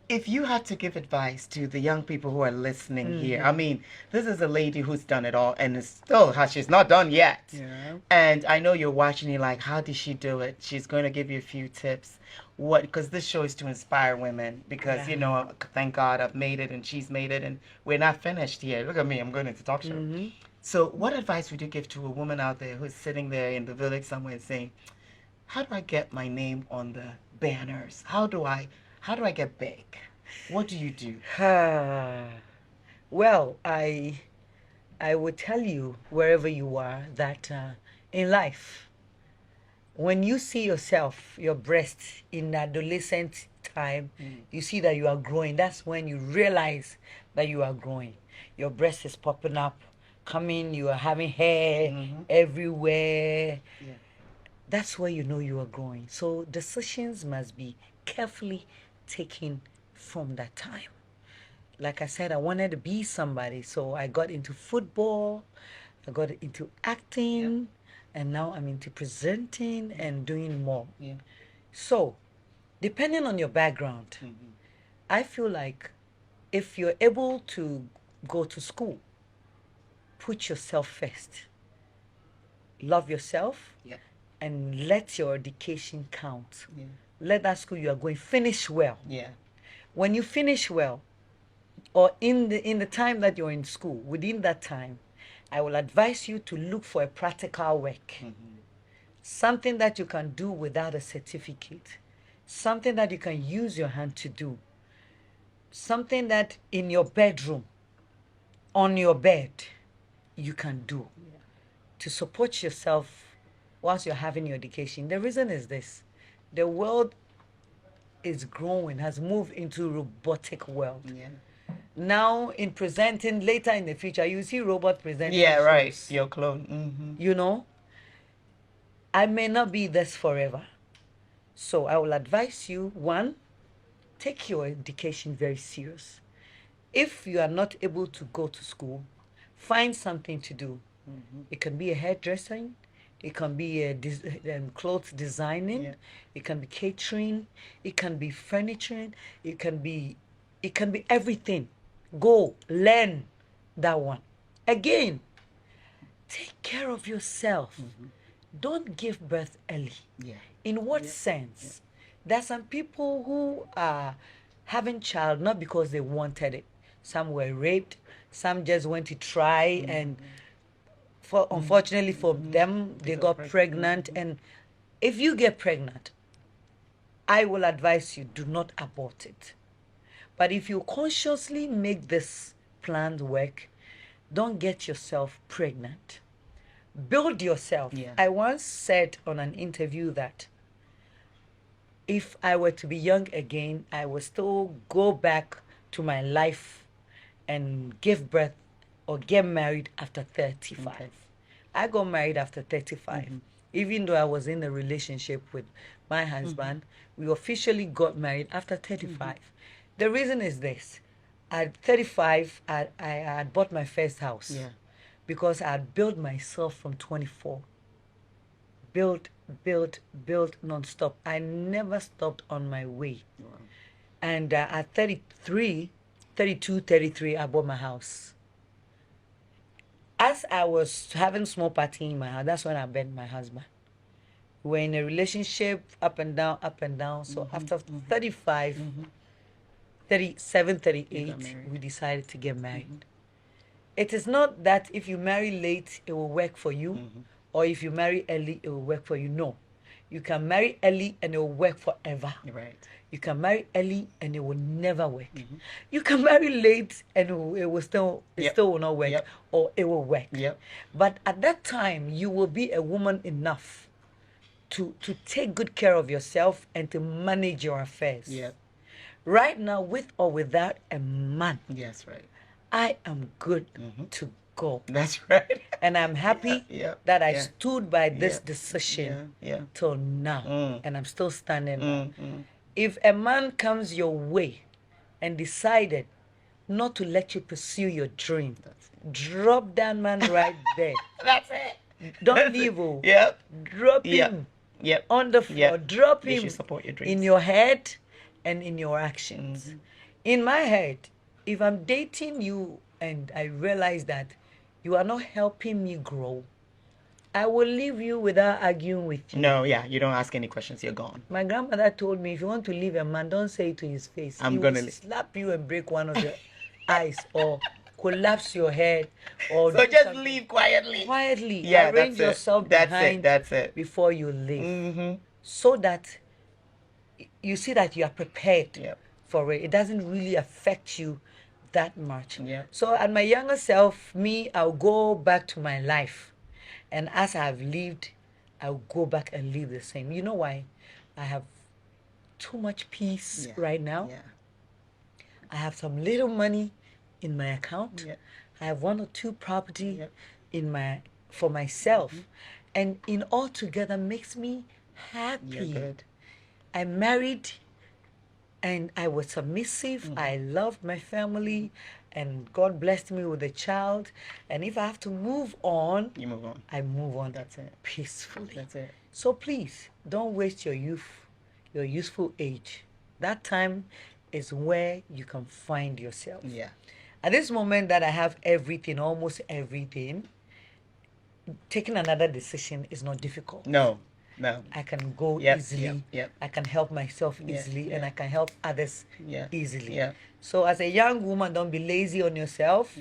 If you had to give advice to the young people who are listening here, I mean, this is a lady who's done it all and she's not done yet. Yeah. And I know you're watching, you're like, how did she do it? She's going to give you a few tips. Because this show is to inspire women because, thank God I've made it and she's made it and we're not finished here. Look at me, I'm going into talk show. So what advice would you give to a woman out there who's sitting there in the village somewhere saying, how do I get my name on the banners? How do I get big? What do you do? Well, I would tell you wherever you are that in life, when you see yourself, your breast in adolescent time, you see that you are growing. That's when you realize that you are growing. Your breast is popping up, coming, you are having hair everywhere. Yeah. That's where you know you are growing. So decisions must be carefully taken from that time. Like I said, I wanted to be somebody, so I got into football, I got into acting, and now I'm into presenting and doing more. Yeah. So, depending on your background, I feel like if you're able to go to school, put yourself first. Love yourself and let your education count. Yeah. Let that school you are going finish well. Yeah. When you finish well, or in the time that you're in school, within that time, I will advise you to look for a practical work. Something that you can do without a certificate. Something that you can use your hand to do. Something that in your bedroom, on your bed, you can do to support yourself whilst you're having your education. The reason is this. The world is growing, has moved into robotic world. Yeah. Now, in presenting, later in the future, you see robot presenting. Yeah, shows. right. Your clone. You know, I may not be this forever. So I will advise you, one, take your education very serious. If you are not able to go to school, find something to do. It can be a hairdressing, it can be a clothes designing, it can be catering, it can be furniture, it can be everything. Go learn that one. Again, take care of yourself. Don't give birth early. Yeah. In what sense? There are some people who are having child not because they wanted it. Some were raped, some just went to try and unfortunately for them, they got pregnant. And if you get pregnant, I will advise you, do not abort it. But if you consciously make this planned work, don't get yourself pregnant. Build yourself. Yeah. I once said on an interview that if I were to be young again, I would still go back to my life and give birth or get married after 35. Okay. I got married after 35. Even though I was in a relationship with my husband, we officially got married after 35. The reason is this. At 35, I had bought my first house. Yeah. Because I had built myself from 24. Built non-stop. I never stopped on my way. Wow. And at 33, 32, 33, I bought my house. As I was having small party in my house, that's when I met my husband. We were in a relationship, up and down, up and down. So after 35, 37, 38, we decided to get married. It is not that if you marry late, it will work for you, or if you marry early, it will work for you. No. You can marry early and it will work forever. Right. You can marry early and it will never work. You can marry late and it will still will not work, or it will work. But at that time, you will be a woman enough to take good care of yourself and to manage your affairs. Right now, with or without a man, Yes, right. I am good to go. That's right. And I'm happy that I stood by this decision till now. And I'm still standing. If a man comes your way and decided not to let you pursue your dream, drop that man right there. That's it. Don't leave him. Drop him on the floor. Drop him support your dreams. in your head and in your actions. In my head, if I'm dating you and I realize that you are not helping me grow, I will leave you without arguing with you. No, you don't ask any questions. You're gone. My grandmother told me, if you want to leave a man, don't say it to his face. I'm He gonna will slap you and break one of your eyes, or collapse your head, or So do just something. leave quietly. Quietly. Yeah, Arrange that's it. yourself That's behind it. That's it. before you leave, so that you see that you are prepared for it. It doesn't really affect you that much. So at my younger self, I'll go back to my life. And as I've lived, I'll go back and live the same. You know why? I have too much peace right now. I have some little money in my account. I have 1 or 2 property for myself. And in all together makes me happy. Good. I'm married and I was submissive. I loved my family and God blessed me with a child. And if I have to move on, You move on. I move on. That's it. Peacefully. That's it. So please, don't waste your youth, your youthful age. That time is where you can find yourself. At this moment that I have everything, almost everything, taking another decision is not difficult. No. I can go Yep, easily. yep. I can help myself easily, and I can help others easily. Yeah. So as a young woman, don't be lazy on yourself.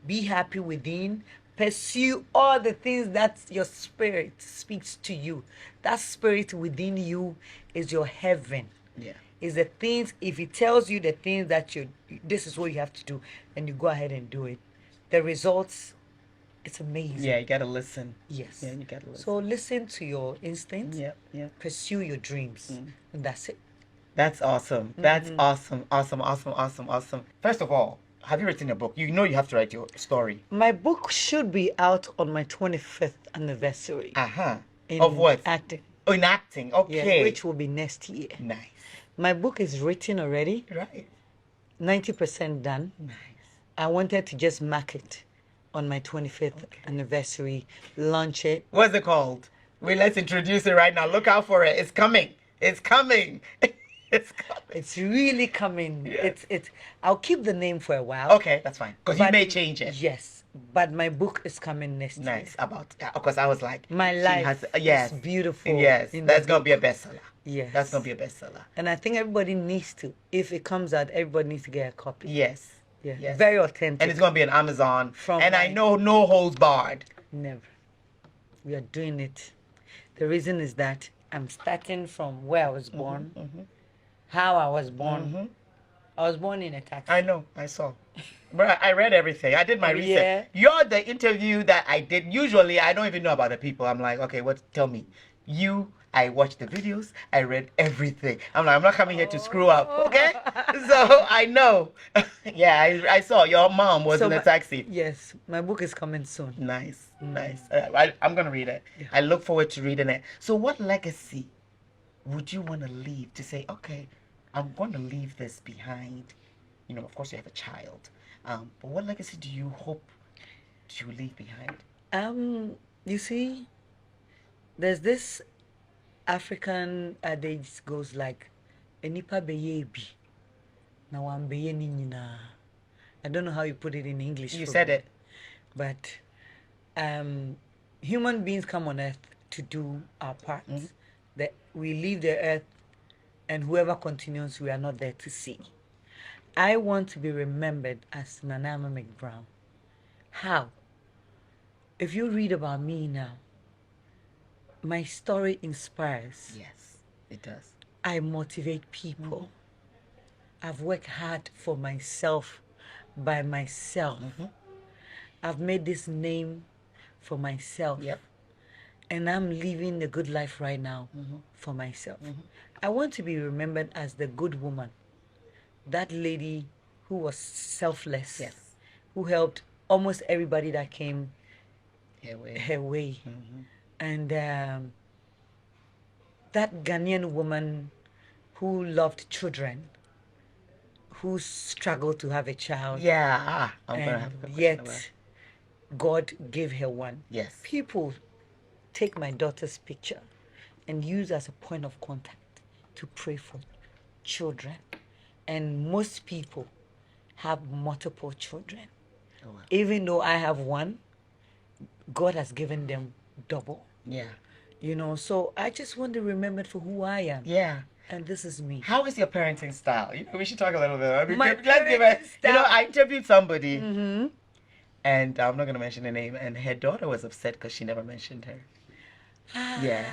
Be happy within. Pursue all the things that your spirit speaks to you. That spirit within you is your heaven. Is the things, if it tells you the things that this is what you have to do, and you go ahead and do it. The results, it's amazing. You gotta listen. Yes. You gotta listen. So listen to your instincts. Pursue your dreams. And that's it. That's awesome. That's awesome. Awesome. First of all, have you written a book? You know you have to write your story. My book should be out on my 25th anniversary. Of what? Acting. Oh, in acting. Okay. Which will be next year. Nice. My book is written already. Right. 90% done. Nice. I wanted to just mark it on my 25th anniversary, launch it. What's it called? Let's introduce it right now. Look out for it. It's coming. It's coming. It's coming. It's really coming. Yes. I'll keep the name for a while. Okay, that's fine. Because you may change it. Yes. But my book is coming next year. Nice. Because I was like, my life is beautiful. Yes. That's going to be a bestseller. Yes. That's going to be a bestseller. And I think everybody needs to. If it comes out, everybody needs to get a copy. Yes. Yeah. Yes. Very authentic. And it's going to be on Amazon. I know no holds barred. Never. We are doing it. The reason is that I'm starting from where I was born, how I was born. I was born in a taxi. I know. I saw. But I read everything. I did my research. Yeah. You're the interview that I did. Usually, I don't even know about the people. I'm like, okay, tell me. I watched the videos. I read everything. I'm like, I'm not coming here to screw up, okay? So I know. Yeah, I saw your mom was in a taxi. Yes, my book is coming soon. Nice. I'm gonna read it. Yeah. I look forward to reading it. So, what legacy would you want to leave to say, okay, I'm going to leave this behind? You know, of course, you have a child. But what legacy do you hope to leave behind? You see, there's this African adage goes like, "Enipa beye bi, na wan beye ni nyina." I don't know how you put it in English. You said it. But human beings come on earth to do our part. That we leave the earth, and whoever continues, we are not there to see. I want to be remembered as Nanama Mcbrown. How? If you read about me now, my story inspires. Yes, it does. I motivate people. I've worked hard for myself, by myself. I've made this name for myself. Yep. And I'm living a good life right now for myself. I want to be remembered as the good woman, that lady who was selfless, Yes. who helped almost everybody that came Her way. And that Ghanaian woman who loved children, who struggled to have a child. Yeah. I'm gonna have a And question yet about- God gave her one. Yes. People take my daughter's picture and use as a point of contact to pray for children. And most people have multiple children. Oh, wow. Even though I have one, God has given them double. Yeah. You know, so I just want to remember for who I am. Yeah. And this is me. How is your parenting style? You know, we should talk a little bit. I mean, My let's give it. parenting You know, style- I interviewed somebody, and I'm not gonna mention the name, and her daughter was upset because she never mentioned her. Yeah.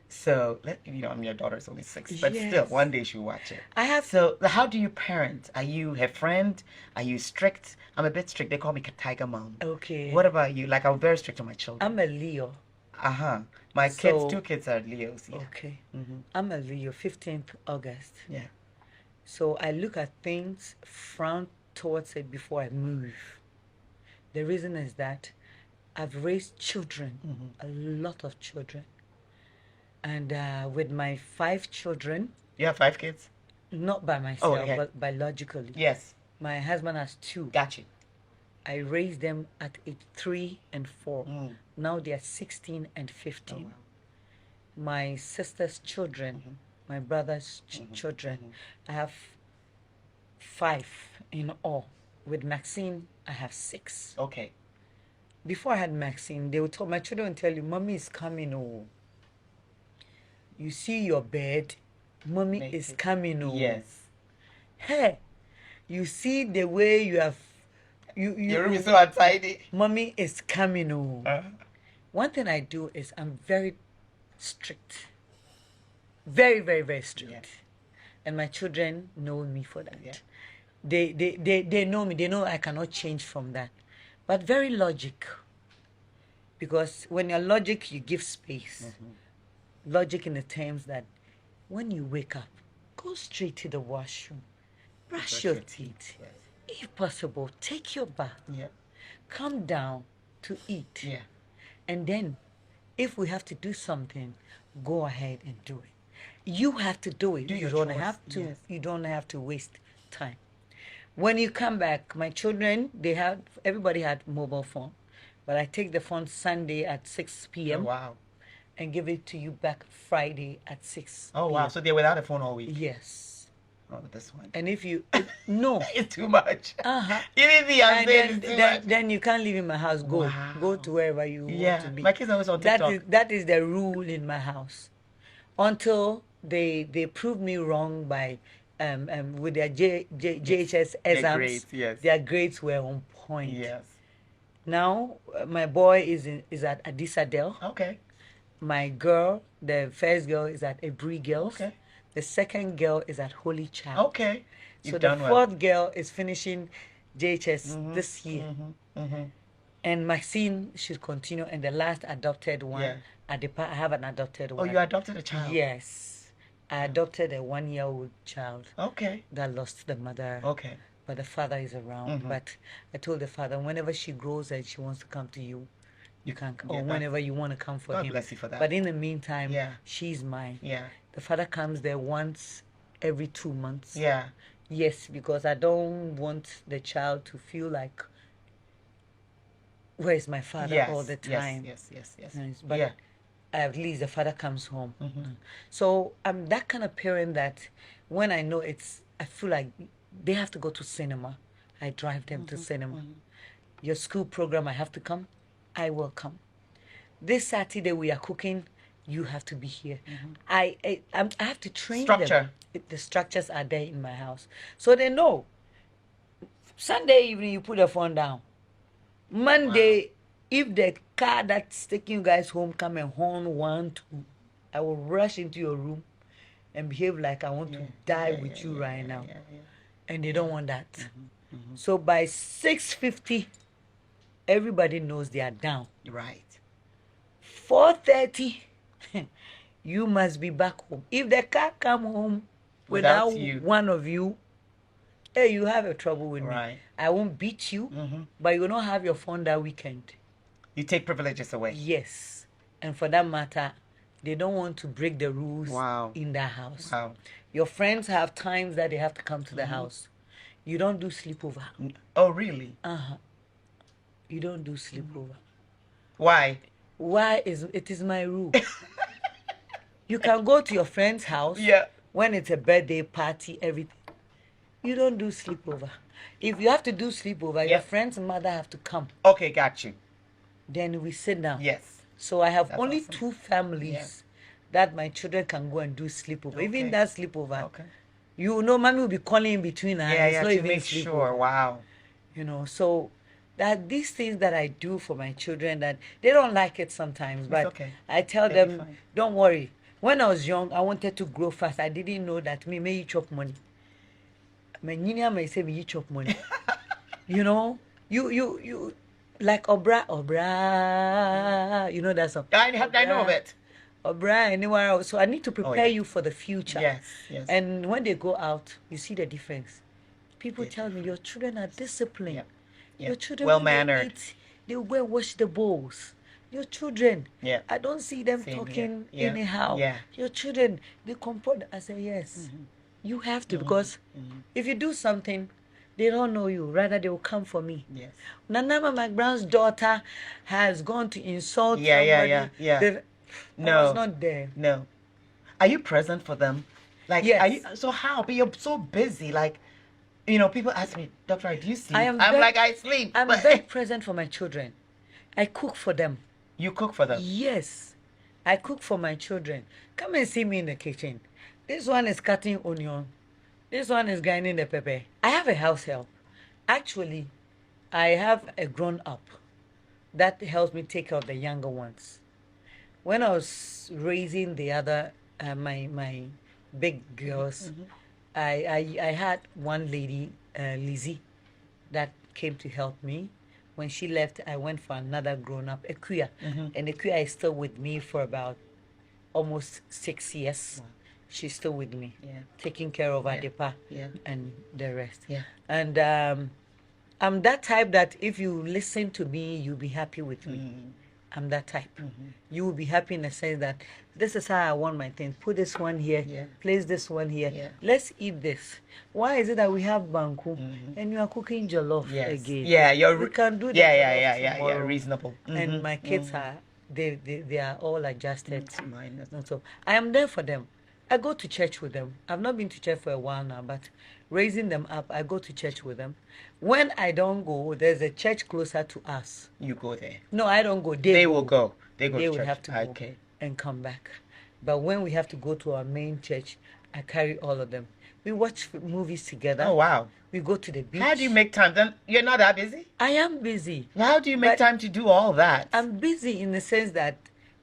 So, you know, I mean, your daughter's only 6, but still, Yes. one day she'll watch it. I have So, how do you parent? Are you her friend? Are you strict? I'm a bit strict. They call me Tiger Mom. Okay. What about you? Like, I'm very strict on my children. I'm a Leo. My kids, So- 2 kids are Leos. Yeah. Okay. I'm a Leo, 15th August. Yeah. So I look at things, frown towards it before I move. The reason is that I've raised children, a lot of children. And with my 5 children, You have 5 kids? not by myself, okay. but biologically. Yes. My husband has 2. Got you. I raised them at age 3 and 4. Mm. Now they are 16 and 15. Oh, wow. My sister's children, my brother's children, I have 5 in all. With Maxine, I have 6. Okay. Before I had Maxine, they would tell my children would tell you, "Mommy is coming, oh. You see your bed, Mommy Make is it- coming, oh." Yes. Hey, you see the way you have, Your room is so untidy. Mommy is coming, oh. Uh, One thing I do is I'm very strict. Very, very, very strict. Yeah. And my children know me for that. Yeah. They know me. They know I cannot change from that. But very logic. Because when you're logic, you give space. Logic in the terms that when you wake up, go straight to the washroom. Brush your teeth. Yes. If possible, take your bath. Yeah. Come down to eat. Yeah. And then, if we have to do something, go ahead and do it. You have to do it. Do you your don't chores, have to. yes. You don't have to waste time. When you come back, my children, everybody had mobile phone, but I take the phone Sunday at 6 Oh, p.m. wow. and give it to you back Friday at 6. Oh, wow. p.m. So they're without a phone all week. Yes. Oh, this one. And if you no, It's too much. Uh-huh. Even me, I'm and saying it's too much. then you can't leave in my house. Go Wow. to wherever you Yeah. want to be. My kids are always on That TikTok. that is the rule in my house, until they prove me wrong by with their JHS exams. grades, yes. Their grades were on point. Yes. Now my boy is at Adisadel. Okay. My girl, the first girl, is at Ebri Girls. Okay. The second girl is at Holy Child. Okay. So You've the done well. fourth girl is finishing JHS this year. And Maxine should continue, and the last adopted one Yeah. Adepa, I have an adopted Oh, one. you adopted a child? Yes. I adopted a 1-year-old child. Okay. That lost the mother. Okay. But the father is around. But I told the father, whenever she grows and she wants to come to you, you can, or whenever you want to come for him. God bless you for that. But in the meantime, she's mine. Yeah. The father comes there once every 2 months. Yeah. Yes, because I don't want the child to feel like, where's my father all the time? Yes. But at least the father comes home. So I'm that kind of parent that when I know I feel like they have to go to cinema, I drive them to cinema. Your school program, I have to come, I will come. This Saturday we are cooking, you have to be here. I have to train them. The structures are there in my house. So they know. Sunday evening, you put the phone down. Monday, if the car that's taking you guys home come and horn 1, 2, I will rush into your room and behave like I want to die with you right now. And they don't want that. So by 6:50, everybody knows they are down. Right. 4:30, you must be back home. If the car come home without one of you, hey, you have a trouble with me. I won't beat you, but you will not have your phone that weekend. You take privileges away. Yes. And for that matter, they don't want to break the rules in their house. Your friends have times that they have to come to the house. You don't do sleepover. Oh, really? You don't do sleepover. Why? It is my rule. You can go to your friend's house when it's a birthday party, everything. You don't do sleepover. If you have to do sleepover, your friend's mother have to come. Okay, got you. Then we sit down. Yes. So I have only 2 families that my children can go and do sleepover. Even that sleepover, you know, mommy will be calling in between us. Yeah, to make sure. Wow. You know, so that these things that I do for my children, that they don't like it sometimes, but I tell them, don't worry. When I was young, I wanted to grow fast. I didn't know that me may chop money. My ninia may say me chop money. You know, you like Obra, you know that song. I know of it. Obra, anywhere else. So I need to prepare you for the future. Yes. And when they go out, you see the difference. People tell me your children are disciplined. Your children, well mannered. They will go and wash the bowls. Your children, I don't see them talking anyhow. Your children, they comport. I say yes. You have to, because if you do something, they don't know you. Rather, they will come for me. Yes. Nanama Mcbrown's daughter has gone to insult somebody. I was not there. No. Are you present for them? Like, yes. So how? But you're so busy. Like, you know, people ask me, Doctor, do you sleep? I'm like, I sleep. I'm very present for my children. I cook for them. You cook for them? Yes. I cook for my children. Come and see me in the kitchen. This one is cutting onion. This one is grinding the pepper. I have a house help. Actually, I have a grown-up that helps me take care of the younger ones. When I was raising the other, my big girls, I had one lady, Lizzie, that came to help me. When she left, I went for another grown-up, Ekuya. And Ekuya is still with me for about almost 6 years. Wow. She's still with me, taking care of Adepa and the rest. And I'm that type that if you listen to me, you'll be happy with me. I'm that type. You will be happy in the sense that this is how I want my thing. Put this one here, place this one here. Let's eat this. Why is it that we have banku and you are cooking jollof again? We can do that. Yeah, reasonable. And my kids are they are all adjusted. So I am there for them. I go to church with them. I've not been to church for a while now, but raising them up, I go to church with them. When I don't go, there's a church closer to us. You go there? No, I don't go. They will go. They go to church. They will have to go and come back. But when we have to go to our main church, I carry all of them. We watch movies together. Oh, wow. We go to the beach. How do you make time? Then you're not that busy? I am busy. How do you make time to do all that? I'm busy in the sense that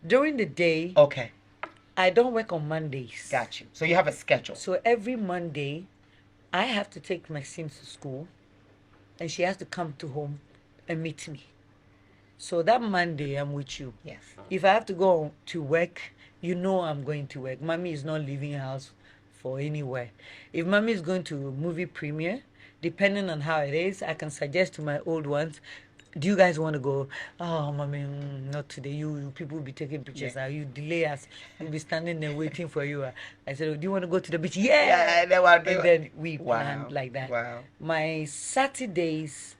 during the day, I don't work on Mondays. Got you. So you have a schedule. So every Monday, I have to take Maxine to school, and she has to come to home and meet me. So that Monday, I'm with you. Yes. If I have to go to work, you know I'm going to work. Mommy is not leaving house for anywhere. If mommy is going to movie premiere, depending on how it is, I can suggest to my old ones, do you guys want to go? Oh, mommy, not today. You people will be taking pictures. You delay us. We'll be standing there waiting for you. I said, oh, do you want to go to the beach? Yeah. And then we planned like that. Wow. My Saturdays,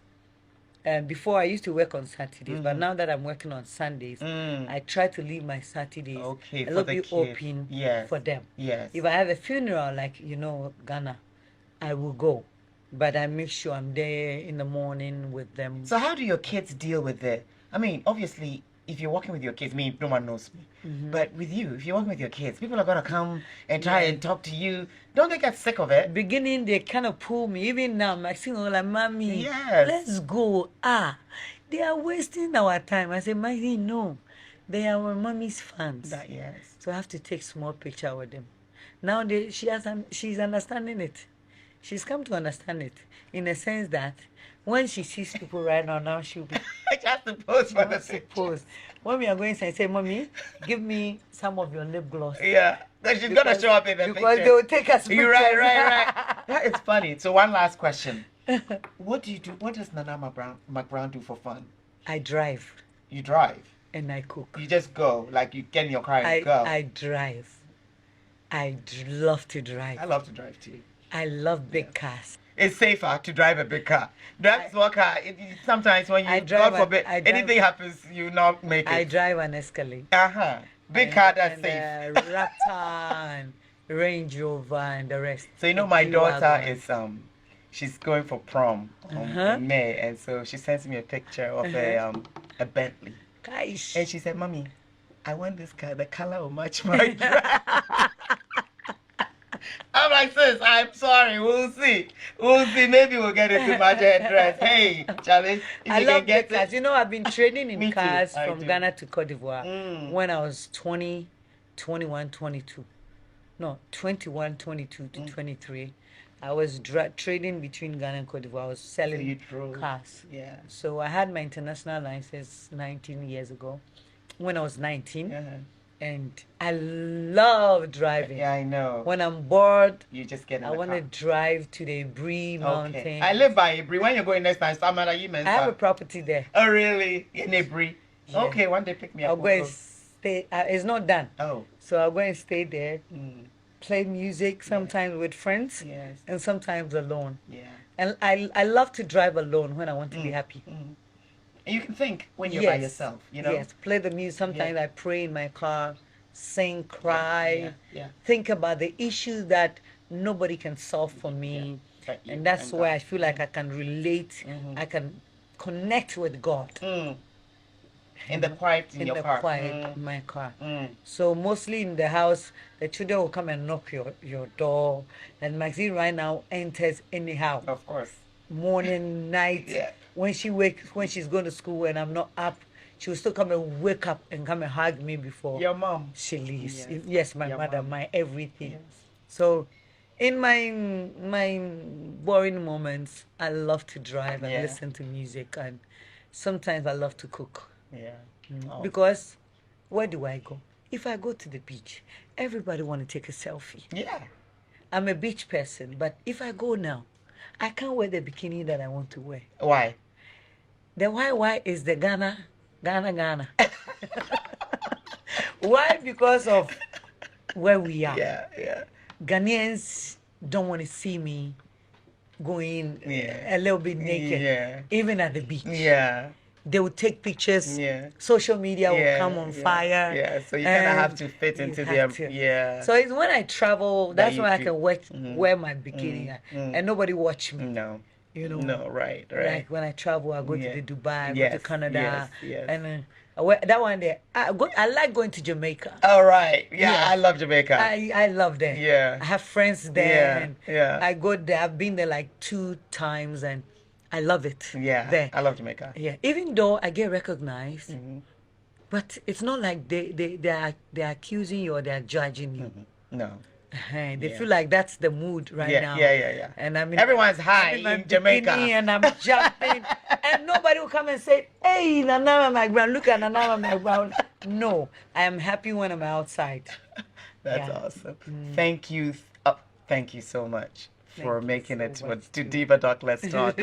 before I used to work on Saturdays, but now that I'm working on Sundays, I try to leave my Saturdays a little bit open for them. Yes. If I have a funeral, like, Ghana, I will go. But I make sure I'm there in the morning with them. So how do your kids deal with it? I mean, obviously, if you're working with your kids, no one knows me. But with you, if you're working with your kids, people are going to come and try and talk to you. Don't they get sick of it? Beginning, they kind of pull me. Even now, Maxine, like, Mommy, yes, let's go. They are wasting our time. I say, Maxine, no. They are our mommy's fans. Yes. So I have to take small picture with them. Now she's understanding it. She's come to understand it in the sense that when she sees people right now she'll be just to pose for the picture. When we are going to say, Mommy, give me some of your lip gloss. Yeah, because she's going to show up in the picture. Because they will take us pictures. You're right. That is funny. So one last question. What do you do? What does Nana Mcbrown do for fun? I drive. You drive? And I cook. You just go, like you get in your car and go? I drive. I love to drive. I love to drive too. I love big cars. It's safer to drive a big car. Drive a small car. Sometimes when you, God forbid, anything happens, you not make it. I drive an Escalade. Big car that's safe. Rattan, Range Rover, and the rest. So my daughter is she's going for prom in May, and so she sends me a picture of a Bentley. Gosh. And she said, Mommy, I want this car. The color will match my dress. I'm like, sis, I'm sorry. We'll see. Maybe we'll get it to match her dress. Hey, Charlie, I love the cars. I've been training in cars from Ghana to Cote d'Ivoire when I was 20, 21, 22. No, 21, 22 to 23. I was trading between Ghana and Cote d'Ivoire. I was selling cars. Yeah. So I had my international license 19 years ago when I was 19. And I love driving. Yeah, I know. When I'm bored, you just get in I the want car. to drive to the Bree Mountain. I live by Bree. When you're going next time, I have a property there. Oh, really? In Bree? Yeah. Okay, one day pick me up. I'll go and stay. It's not done. Oh. So I'll go and stay there, play music, sometimes with friends, and sometimes alone. Yeah. And I love to drive alone when I want to be happy. And you can think when you're by yourself, Yes, play the music. Sometimes I pray in my car, sing, cry, think about the issues that nobody can solve for me. And that's why I feel like I can relate, I can connect with God. In the quiet in your car. In my car. So mostly in the house, the children will come and knock your door. And Maxine right now enters anyhow. Of course. Morning, night. When she's going to school and I'm not up, she will still come and wake up and come and hug me before your mom she leaves. Yes, my mother, mom. my everything. So in my boring moments, I love to drive and listen to music, and sometimes I love to cook. Because where do I go? If I go to the beach, everybody want to take a selfie. I'm a beach person, but if I go now, I can't wear the bikini that I want to wear. Why? The why is the Ghana. Why? Because of where we are. Ghanaians don't want to see me going a little bit naked, even at the beach. They will take pictures. Social media will come on fire. So you kind of have to fit into their. So it's when I travel, that's when I can wear my bikini and nobody watch me. No. No, right. Like when I travel, I go to the Dubai, I go to Canada, and that one there. I like going to Jamaica. All right. I love Jamaica. I love them. I have friends there. I go there. I've been there like 2 times, and I love it. There. I love Jamaica. Even though I get recognized, but it's not like they're accusing you or they're judging you. No. They feel like that's the mood right now. Yeah. And I mean, everyone's high in Jamaica. And I'm jumping. And nobody will come and say, hey, Nana Mcbrown, look at Nana Mcbrown. No, I am happy when I'm outside. That's awesome. Thank you. Thank you so much for making it to Diva Doc Let's Talk.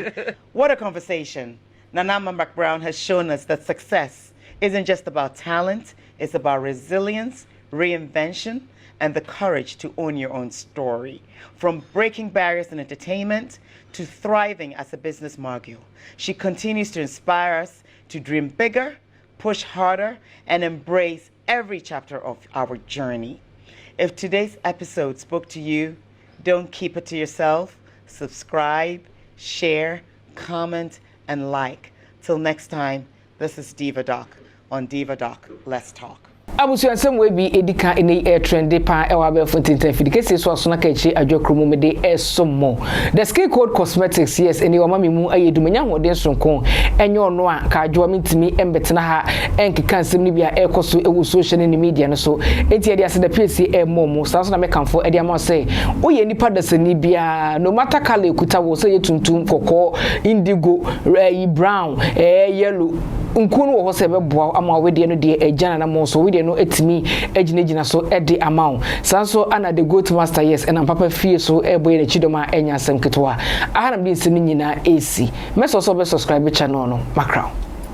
What a conversation. Nana Mcbrown has shown us that success isn't just about talent, it's about resilience, reinvention, and the courage to own your own story. From breaking barriers in entertainment to thriving as a business mogul, she continues to inspire us to dream bigger, push harder, and embrace every chapter of our journey. If today's episode spoke to you, don't keep it to yourself. Subscribe, share, comment, and like. Till next time, this is Diva Doc on Diva Doc Let's Talk. abusu ansem we bi edika ene trendy pa e wa be fontinten fidi kese so asona ka chi adwakromo me de esomo the skin code cosmetics yes ene o ma me mu ayedumanya hode sonko enye ono a ka adwo mentimi embetena ha enkeka ansem ni bia ekoso ewu social media no so enti ade ase da pc e momo sa so na me kanfo ade am say oye nipa da sani bia no matter color ekuta wo say tuntum kokko indigo brown yellow nkunu wo se be boa ama we de no de agana na mo so we de no etimi agina so e de amount sanso ana the goat master yes and papa fie so e boy na chidoma enya asem ketwa aha na bi nsem nyina esi meso so be subscribe channel no Mcbrown.